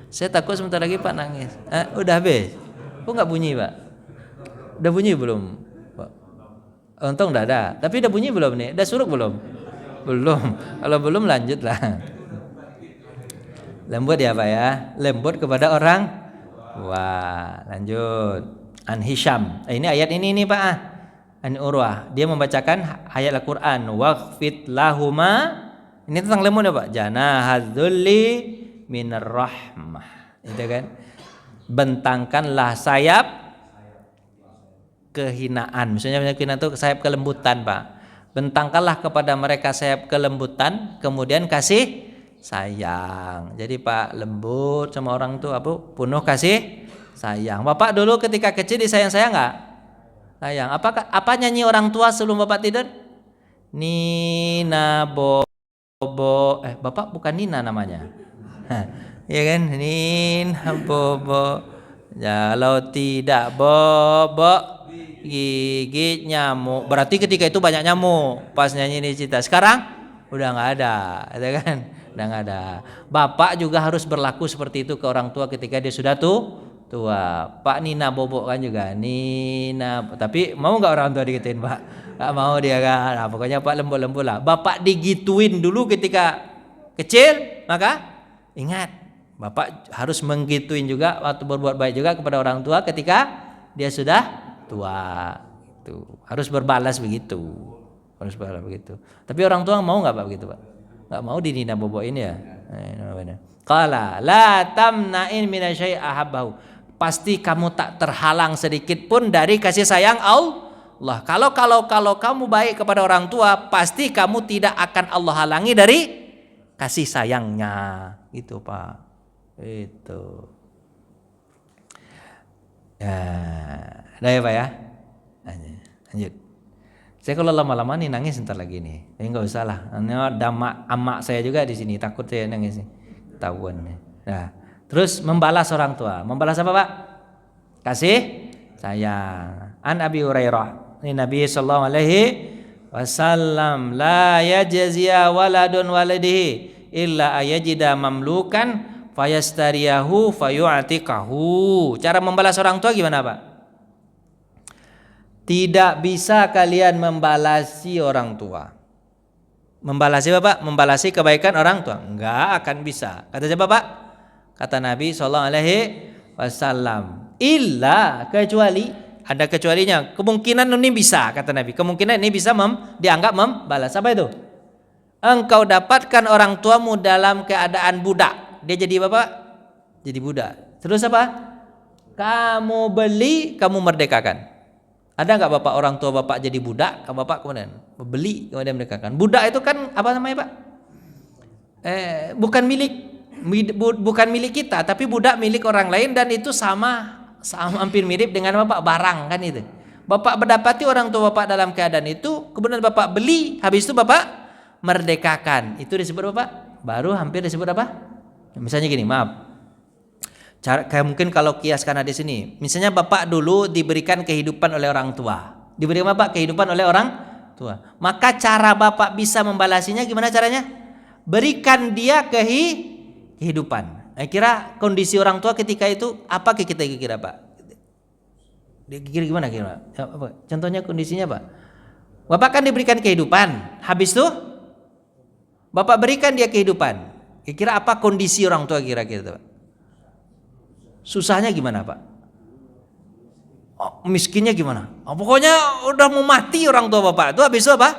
Speaker 1: Saya takut sebentar lagi Pak nangis. Udah habis? Kok gak bunyi Pak? Udah bunyi belum Pak? Untung udah ada. Tapi udah bunyi belum nih? Udah suruk belum? Belum. Kalau belum lanjut lah. Lembut ya Pak ya? Lembut kepada orang. Wah, lanjut. An Hisham. Ini ayat ini nih Pak. An Urwah, dia membacakan ayat Al-Quran, waqfit lahuma, ini tentang lembut ya Pak, janahadzulli minar rahmah, itu kan, bentangkanlah sayap kehinaan, misalnya kehinaan itu sayap kelembutan Pak, bentangkanlah kepada mereka sayap kelembutan, kemudian kasih sayang. Jadi Pak lembut sama orang tua, penuh kasih sayang. Bapak dulu ketika kecil disayang-sayang nggak? Sayang. Apa nyanyi orang tua sebelum Bapak tidur? Nina Bobo. Bapak bukan Nina namanya. Ya kan? Nina Bobo. Kalau tidak Bobo gigit nyamuk. Berarti ketika itu banyak nyamuk pas nyanyi ini cerita. Sekarang udah nggak ada, ya kan? Udah nggak ada. Bapak juga harus berlaku seperti itu ke orang tua ketika dia sudah tua. Pak Nina Bobo kan juga Nina, tapi mau nggak orang tua digituin Pak? Nggak mau dia kan. Nah, pokoknya Pak lembut-lembut lah. Bapak digituin dulu ketika kecil, maka ingat Bapak harus menggituin juga waktu berbuat baik juga kepada orang tua ketika dia sudah tua. Itu harus berbalas begitu. Tapi orang tua mau nggak Pak begitu Pak? Nggak mau di Nina Bobo ini ya. Qala la tamna'in minasyai ahabbahu. Pasti kamu tak terhalang sedikit pun dari kasih sayang Allah. Kalau kamu baik kepada orang tua, pasti kamu tidak akan Allah halangi dari kasih sayangnya. Gitu, Pak. Itu. Ya, udah ya, Pak ya. Lanjut. Saya kalau lama-lama nih nangis ntar lagi nih. Enggak usah lah. Ini ada amak saya juga di sini, takut saya nangis nih. Ketahuan nih. Nah, terus membalas orang tua. Membalas apa, Pak? Kasih sayang. An Abi Hurairah. Ini Nabi sallallahu alaihi wasallam la yajziya waladun waladihi illa ayajida mamlukan fayastariyahu fayu'tiqahu. Cara membalas orang tua gimana, Pak? Tidak bisa kalian membalasi orang tua. Membalasi apa, Pak? Membalasi kebaikan orang tua? Enggak akan bisa. Kata siapa, Pak? Kata Nabi sallallahu alaihi wasallam. Illa, kecuali, ada kecualinya. Kemungkinan ini bisa, kata Nabi. Kemungkinan ini bisa dianggap membalas. Apa itu? Engkau dapatkan orang tuamu dalam keadaan budak. Dia jadi apa? Jadi budak. Terus apa? Kamu beli, kamu merdekakan. Ada nggak bapak orang tua bapak jadi budak, bapak kemudian beli kemudian merdekakan? Budak itu kan apa namanya, Pak? Bukan milik kita, tapi budak milik orang lain dan itu sama hampir mirip dengan bapak barang kan itu. Bapak mendapati orang tua bapak dalam keadaan itu, kemudian bapak beli, habis itu bapak merdekakan. Itu disebut bapak baru hampir disebut apa? Misalnya gini, maaf. Kayak mungkin kalau kiaskan di sini, misalnya bapak dulu diberikan kehidupan oleh orang tua, diberikan bapak kehidupan oleh orang tua, maka cara bapak bisa membalasinya gimana caranya? Berikan dia kehidupan. Kira kondisi orang tua ketika itu apa kita kira, Pak? Kira gimana kira? Contohnya kondisinya, Pak? Bapak kan diberikan kehidupan, habis itu bapak berikan dia kehidupan. Kira apa kondisi orang tua kira-kira, Pak? Susahnya gimana, Pak? Miskinnya gimana? Pokoknya udah mau mati orang tua bapak. Itu habis itu apa?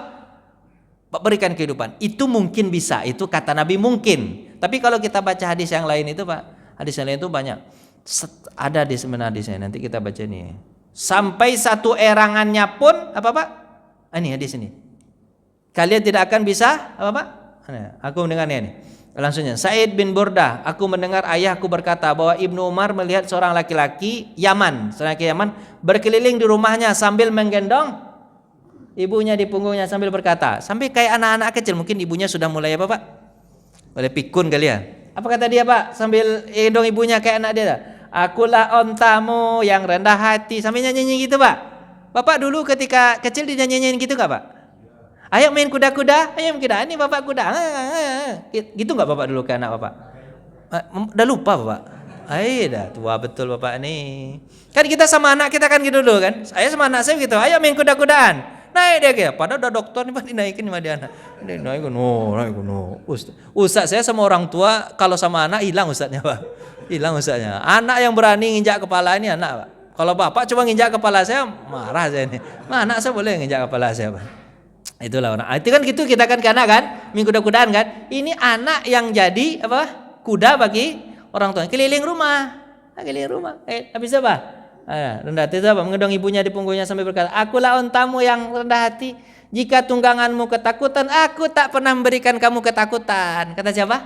Speaker 1: Pak berikan kehidupan. Itu mungkin bisa. Itu kata Nabi mungkin. Tapi kalau kita baca hadis yang lain itu, Pak, hadis yang lain itu banyak. Ada di sebenarnya hadisnya. Nanti kita baca nih. Sampai satu erangannya pun apa, Pak? Ini hadis ini. Kalian tidak akan bisa apa, Pak? Aku mendengarnya nih. Langsungnya Sa'id bin Burdah, aku mendengar ayahku berkata bahwa Ibnu Umar melihat seorang laki-laki Yaman berkeliling di rumahnya sambil menggendong ibunya di punggungnya sambil berkata, sampai kayak anak-anak kecil, mungkin ibunya sudah mulai apa, Pak? Boleh pikun kali ya. Apa kata dia, Pak? Sambil gendong ibunya kayak anak dia. Akulah ontamu yang rendah hati, sambil nyanyi gitu, Pak. Bapak dulu ketika kecil dinyanyiin gitu enggak, Pak? Ayo main kuda-kuda, ayo main kuda. Ini bapak kuda. Gitu nggak bapak dulu ke anak bapak? Udah lupa bapak? Ayo dah tua betul bapak nih. Kan kita sama anak kita kan gitu dulu kan. Saya sama anak saya gitu. Ayo main kuda-kudaan. Naik dia kayak. Padahal udah dokter nih, Pak, dinaikin sama dia anak. Naikin, no. Ustaz saya sama orang tua kalau sama anak hilang ustaznya, Pak. Hilang ustaznya. Anak yang berani nginjak kepala ini anak, Pak. Kalau bapak coba nginjak kepala saya, marah saya ini. Anak saya boleh nginjak kepala saya, Pak. Itulah orang. Itu kan gitu kita kan ke anak kan, main kuda-kudaan kan. Ini anak yang jadi apa? Kuda bagi orang tua. Keliling rumah. Habis apa? Rendah hati apa? Menggendong ibunya di punggungnya sambil berkata, akulah ontamu yang rendah hati. Jika tungganganmu ketakutan, aku tak pernah memberikan kamu ketakutan. Kata siapa?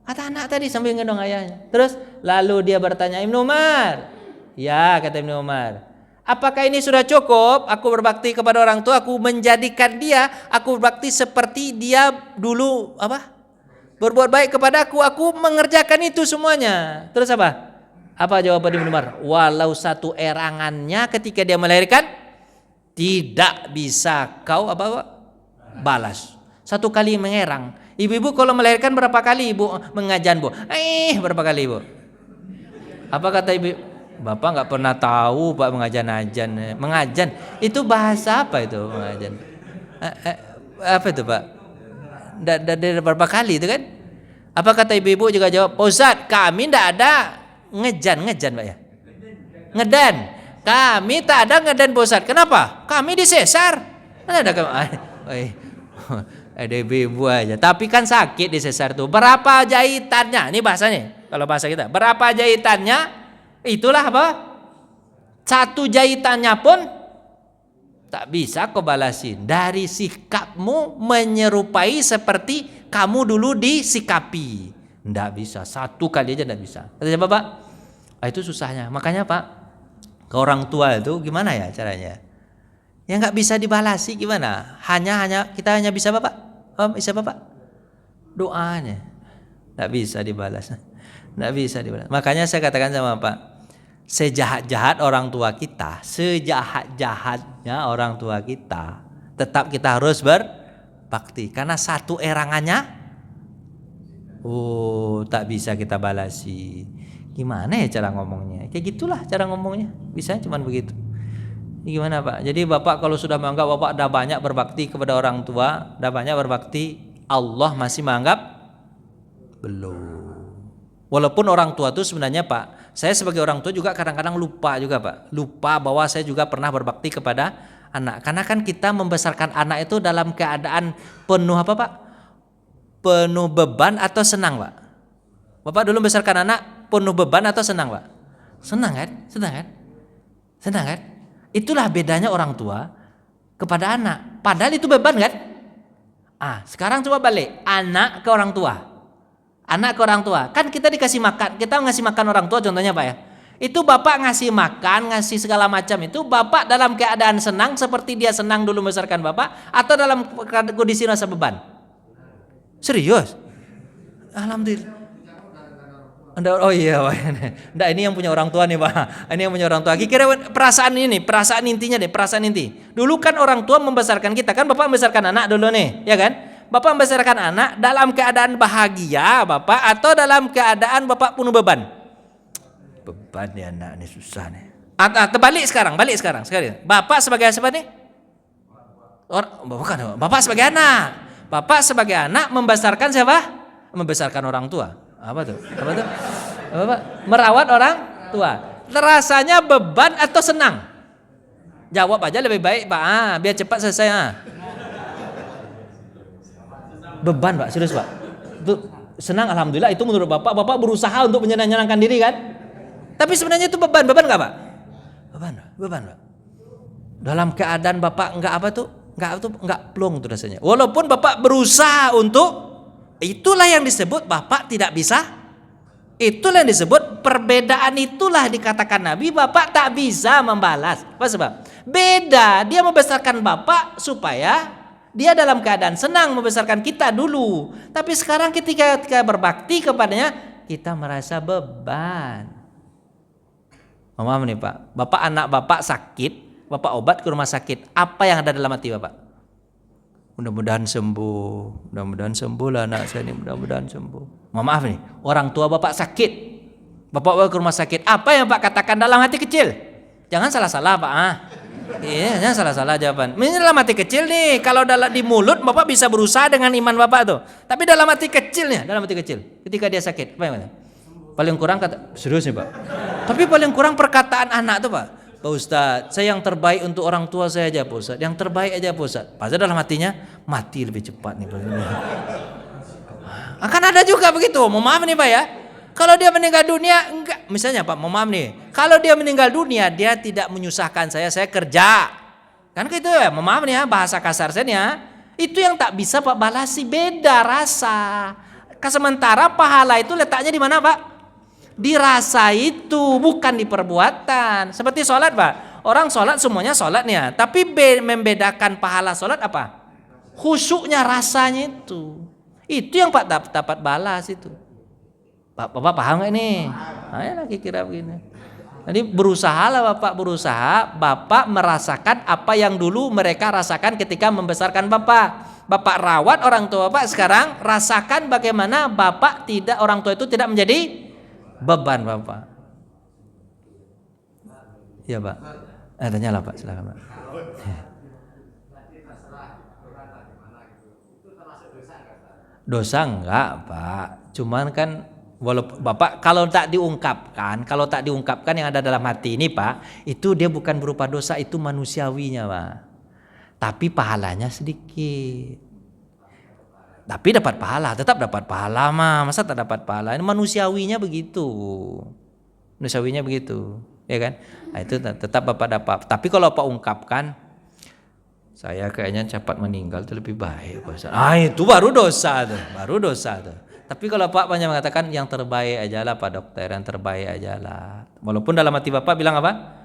Speaker 1: Kata anak tadi sambil menggendong ayahnya. Terus lalu dia bertanya, Ibnu Umar. Ya, kata Ibnu Umar. Apakah ini sudah cukup? Aku berbakti kepada orang tua, aku menjadikan dia, aku berbakti seperti dia dulu apa? Berbuat baik kepada aku mengerjakan itu semuanya. Terus apa? Apa jawaban Ibnu Umar? Walau satu erangannya ketika dia melahirkan tidak bisa kau apa? Balas. Satu kali mengerang. Ibu-ibu kalau melahirkan berapa kali ibu mengajan, Bu? Berapa kali, Bu? Apa kata ibu? Bapak nggak pernah tahu, Pak, mengajan itu bahasa apa itu mengajan? Apa itu, Pak? Dari berapa kali itu kan? Apa kata ibu-ibu juga jawab, Pak Ustadz, kami tidak ada ngejan, Pak ya? Ngedan. Kami tak ada ngedan, Pak Ustadz. Kenapa? Kami disesar. Mana ada kami? ada ibu aja. Tapi kan sakit di sesar tuh. Berapa jahitannya? Ini bahasanya. Kalau bahasa kita, berapa jahitannya? Itulah apa? Satu jahitannya pun tak bisa kau balasin. Dari sikapmu menyerupai seperti kamu dulu disikapi. Nggak bisa. Satu kali aja nggak bisa. Kata siapa, Pak? Itu susahnya. Makanya, Pak, ke orang tua itu gimana ya caranya? Ya nggak bisa dibalasi gimana? Kita hanya bisa Bapak, bisa Bapak doanya, nggak bisa dibalas, nggak bisa dibalas. Makanya saya katakan sama Bapak, sejahat-jahat orang tua kita, sejahat-jahatnya orang tua kita, tetap kita harus berbakti karena satu erangannya, tak bisa kita balasi. Gimana ya cara ngomongnya? Kayak gitulah cara ngomongnya, bisa cuman begitu. Gimana Pak? Jadi Bapak kalau sudah menganggap Bapak dah banyak berbakti kepada orang tua, dah banyak berbakti, Allah masih menganggap belum. Walaupun orang tua itu sebenarnya Pak, saya sebagai orang tua juga kadang-kadang lupa juga Pak. Lupa bahwa saya juga pernah berbakti kepada anak. Karena kan kita membesarkan anak itu dalam keadaan penuh apa Pak? Penuh beban atau senang Pak? Bapak dulu membesarkan anak penuh beban atau senang Pak? Senang kan? Senang kan? Senang kan? Itulah bedanya orang tua kepada anak. Padahal itu beban kan? Sekarang coba balik. Anak ke orang tua. Anak ke orang tua. Kan kita dikasih makan. Kita ngasih makan orang tua contohnya Pak ya. Itu Bapak ngasih makan, ngasih segala macam itu. Bapak dalam keadaan senang seperti dia senang dulu membesarkan Bapak. Atau dalam kondisi rasa beban? Serius? Alhamdulillah. Oh iya, enggak, ini yang punya orang tua nih Pak. Ini yang punya orang tua. Kira perasaan intinya deh, perasaan inti. Dulu kan orang tua membesarkan kita, kan Bapak membesarkan anak dulu nih, ya kan? Bapak membesarkan anak dalam keadaan bahagia Bapak atau dalam keadaan Bapak penuh beban? Beban ya anak, ini susah nih. Terbalik sekarang, sekali. Bapak sebagai siapa nih? Bukan, Bapak sebagai anak. Bapak sebagai anak membesarkan siapa? Membesarkan orang tua. Apa tuh? Apa? Merawat orang tua. Rasanya beban atau senang? Jawab aja lebih baik Pak. Biar cepat selesai. Beban Pak, serius Pak. Itu senang alhamdulillah, itu menurut Bapak. Bapak berusaha untuk menyenangkan diri kan? Tapi sebenarnya itu beban nggak Pak? Beban Pak. Dalam keadaan Bapak nggak plong tuh rasanya. Walaupun Bapak berusaha untuk, itulah yang disebut Bapak tidak bisa. Itulah yang disebut perbedaan, itulah dikatakan Nabi Bapak tak bisa membalas. Apa sebab? Beda, dia membesarkan Bapak supaya dia dalam keadaan senang membesarkan kita dulu. Tapi sekarang ketika berbakti kepadanya, kita merasa beban. Maaf nih Pak, anak Bapak sakit, Bapak obat ke rumah sakit. Apa yang ada dalam hati Bapak? Mudah-mudahan sembuh lah anak saya ini, mudah-mudahan sembuh. Maaf nih, orang tua Bapak sakit, Bapak bawa ke rumah sakit. Apa yang Bapak katakan dalam hati kecil? Jangan salah-salah Pak. Iya, jangan salah-salah jawaban. Ini dalam hati kecil nih. Kalau di mulut Bapak bisa berusaha dengan iman Bapak tuh. Tapi dalam hati kecilnya, ketika dia sakit, apa yang paling kurang kata, serius nih Pak. Tapi paling kurang perkataan anak tuh Pak. Pak Ustadz, saya yang terbaik untuk orang tua saya aja Pak Ustadz. Yang terbaik aja Pak Ustadz. Padahal dalam hatinya, mati lebih cepat nih Pak. Akan ada juga begitu. Mohon maaf nih Pak ya. Kalau dia meninggal dunia, enggak. Misalnya Pak, mohon maaf nih. Kalau dia meninggal dunia, dia tidak menyusahkan saya kerja. Kan gitu ya, mohon maaf nih ya, bahasa kasar saya nih ya. Itu yang tak bisa Pak balasi, beda rasa. Sementara pahala itu letaknya di mana Pak? Di rasa itu, bukan di perbuatan. Seperti sholat Pak, orang sholat semuanya sholat nih ya, tapi membedakan pahala sholat apa? Khusyuknya, rasanya itu yang Pak dapat balas itu. Bapak paham nggak ini? Nah, lagi kira begini. Jadi berusahalah Bapak merasakan apa yang dulu mereka rasakan ketika membesarkan Bapak. Bapak rawat orang tua Bapak, sekarang rasakan bagaimana orang tua itu tidak menjadi beban Bapak. Iya Pak. Tanyalah Pak, silakan Pak. Dosa enggak Pak. Cuman kan walaupun Bapak kalau tak diungkapkan yang ada dalam hati ini Pak, itu dia bukan berupa dosa, itu manusiawinya Pak. Tapi pahalanya sedikit. Tapi dapat pahala, tetap dapat pahala mah. Masa tak dapat pahala? Ini manusiawinya begitu. Manusiawinya begitu, ya kan? Nah, itu tetap Bapak dapat. Tapi kalau Bapak ungkapkan, saya kayaknya cepat meninggal itu lebih baik. Itu baru dosa tuh, baru dosa tuh. Tapi kalau Pak banyak mengatakan yang terbaik aja lah Pak dokter, yang terbaik aja lah. Walaupun dalam hati Bapak bilang apa?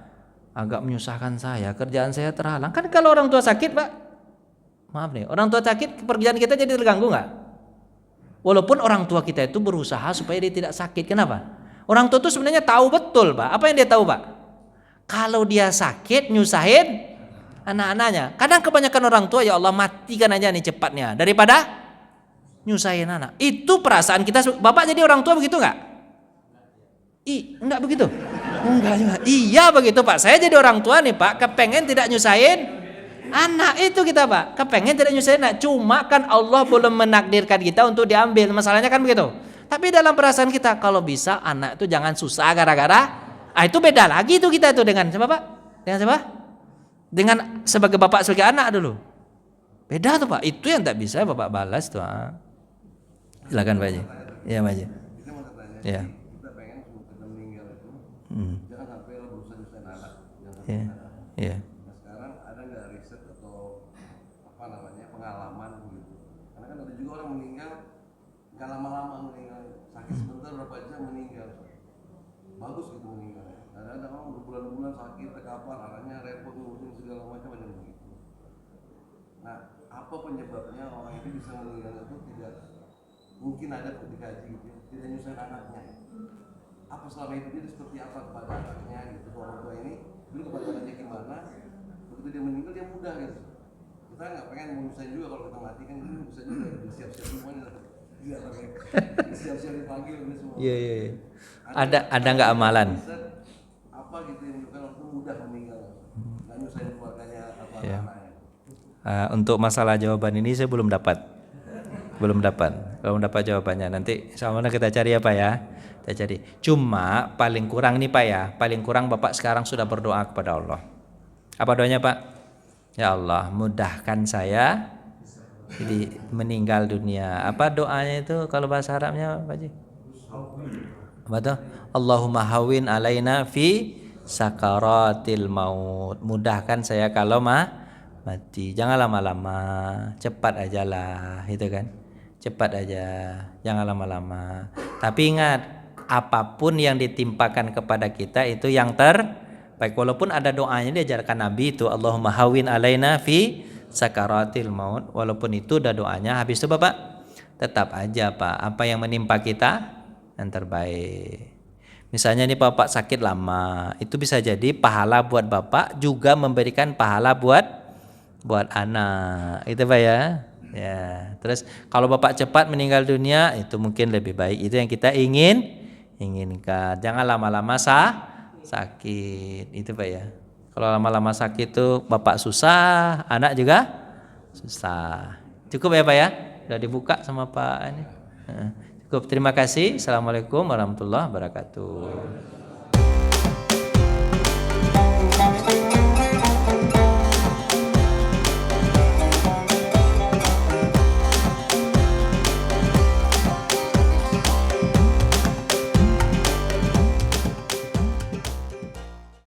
Speaker 1: Agak menyusahkan saya, kerjaan saya terhalang. Kan kalau orang tua sakit Pak, maaf nih, orang tua sakit, pekerjaan kita jadi terganggu nggak? Walaupun orang tua kita itu berusaha supaya dia tidak sakit. Kenapa? Orang tua itu sebenarnya tahu betul Pak. Apa yang dia tahu Pak? Kalau dia sakit nyusahin anak-anaknya. Kadang kebanyakan orang tua, ya Allah matikan aja nih cepatnya daripada nyusahin anak. Itu perasaan kita. Bapak jadi orang tua begitu nggak? Enggak begitu. Enggak juga. Iya begitu Pak. Saya jadi orang tua nih Pak, kepengen tidak nyusahin anak itu kita Pak. Kepengen tidak nyusahin anak. Cuma kan Allah belum menakdirkan kita untuk diambil. Masalahnya kan begitu. Tapi dalam perasaan kita, kalau bisa anak itu jangan susah gara-gara. Itu beda lagi itu kita itu dengan siapa Pak? Dengan siapa? Dengan sebagai bapak sebagai anak dulu. Beda tuh Pak. Itu yang tak bisa Bapak balas tuh. Silakan Pak Haji. Iya Pak Haji. Iya.
Speaker 2: Kita pengen kita meninggal itu jangan sampai berusaha nyusahin anak.
Speaker 1: Iya. Iya.
Speaker 2: Nah sekarang ada nggak riset atau apa namanya pengalaman gitu? Karena kan ada juga orang meninggal nggak lama-lama meninggal, sakit sebentar berapa jam meninggal. Bagus gitu meninggal. Ada orang berbulan-bulan sakit, kapan anaknya repot ngurusin segala macam ada begitu. Nah apa penyebabnya orang itu bisa meninggal itu tidak mungkin ada dikaji gitu, tidak nyusahin anaknya. Apa selama itu dia seperti apa kepada anaknya gitu, orang tua ini dulu kepada anaknya gimana, begitu dia meninggal dia mudah gitu. Kita nggak pengen menyusahin juga kalau kita mati kan itu bisa juga siap-siap semuanya. Iya, siap-siap dipanggil ini semua.
Speaker 1: Iya. Ada nggak amalan?
Speaker 2: Apa gitu yang menunjukkan orang itu mudah meninggal, nggak nyusahin keluarganya atau
Speaker 1: Iya.
Speaker 2: anaknya.
Speaker 1: Untuk masalah jawaban ini saya belum dapat jawabannya. Nanti sama kita cari apa ya, kita cari. Cuma paling kurang nih Pak ya, paling kurang Bapak sekarang sudah berdoa kepada Allah. Apa doanya Pak? Ya Allah mudahkan saya jadi meninggal dunia. Apa doanya itu kalau bahasa Arabnya Pak Haji? Apa tuh? Allahumma hawin alaina fi sakaratil maut. Mudahkan saya kalau mati. Jangan lama-lama, cepat aja lah, gitu kan? Cepat aja, jangan lama-lama. Tapi ingat, apapun yang ditimpakan kepada kita itu yang terbaik. Walaupun ada doanya diajarkan Nabi itu, Allahumma hawin alaina fi sakaratil maut. Walaupun itu udah doanya, habis itu Bapak tetap aja Pak, apa yang menimpa kita yang terbaik. Misalnya nih Bapak sakit lama, itu bisa jadi pahala buat Bapak juga memberikan pahala buat anak. Itu Pak ya. Ya, terus kalau Bapak cepat meninggal dunia itu mungkin lebih baik. Itu yang kita inginkan. Jangan lama-lama sakit. Itu Pak ya. Kalau lama-lama sakit itu Bapak susah, anak juga susah. Cukup ya Pak ya. Sudah dibuka sama Pak ini. Cukup. Terima kasih. Assalamualaikum warahmatullahi wabarakatuh.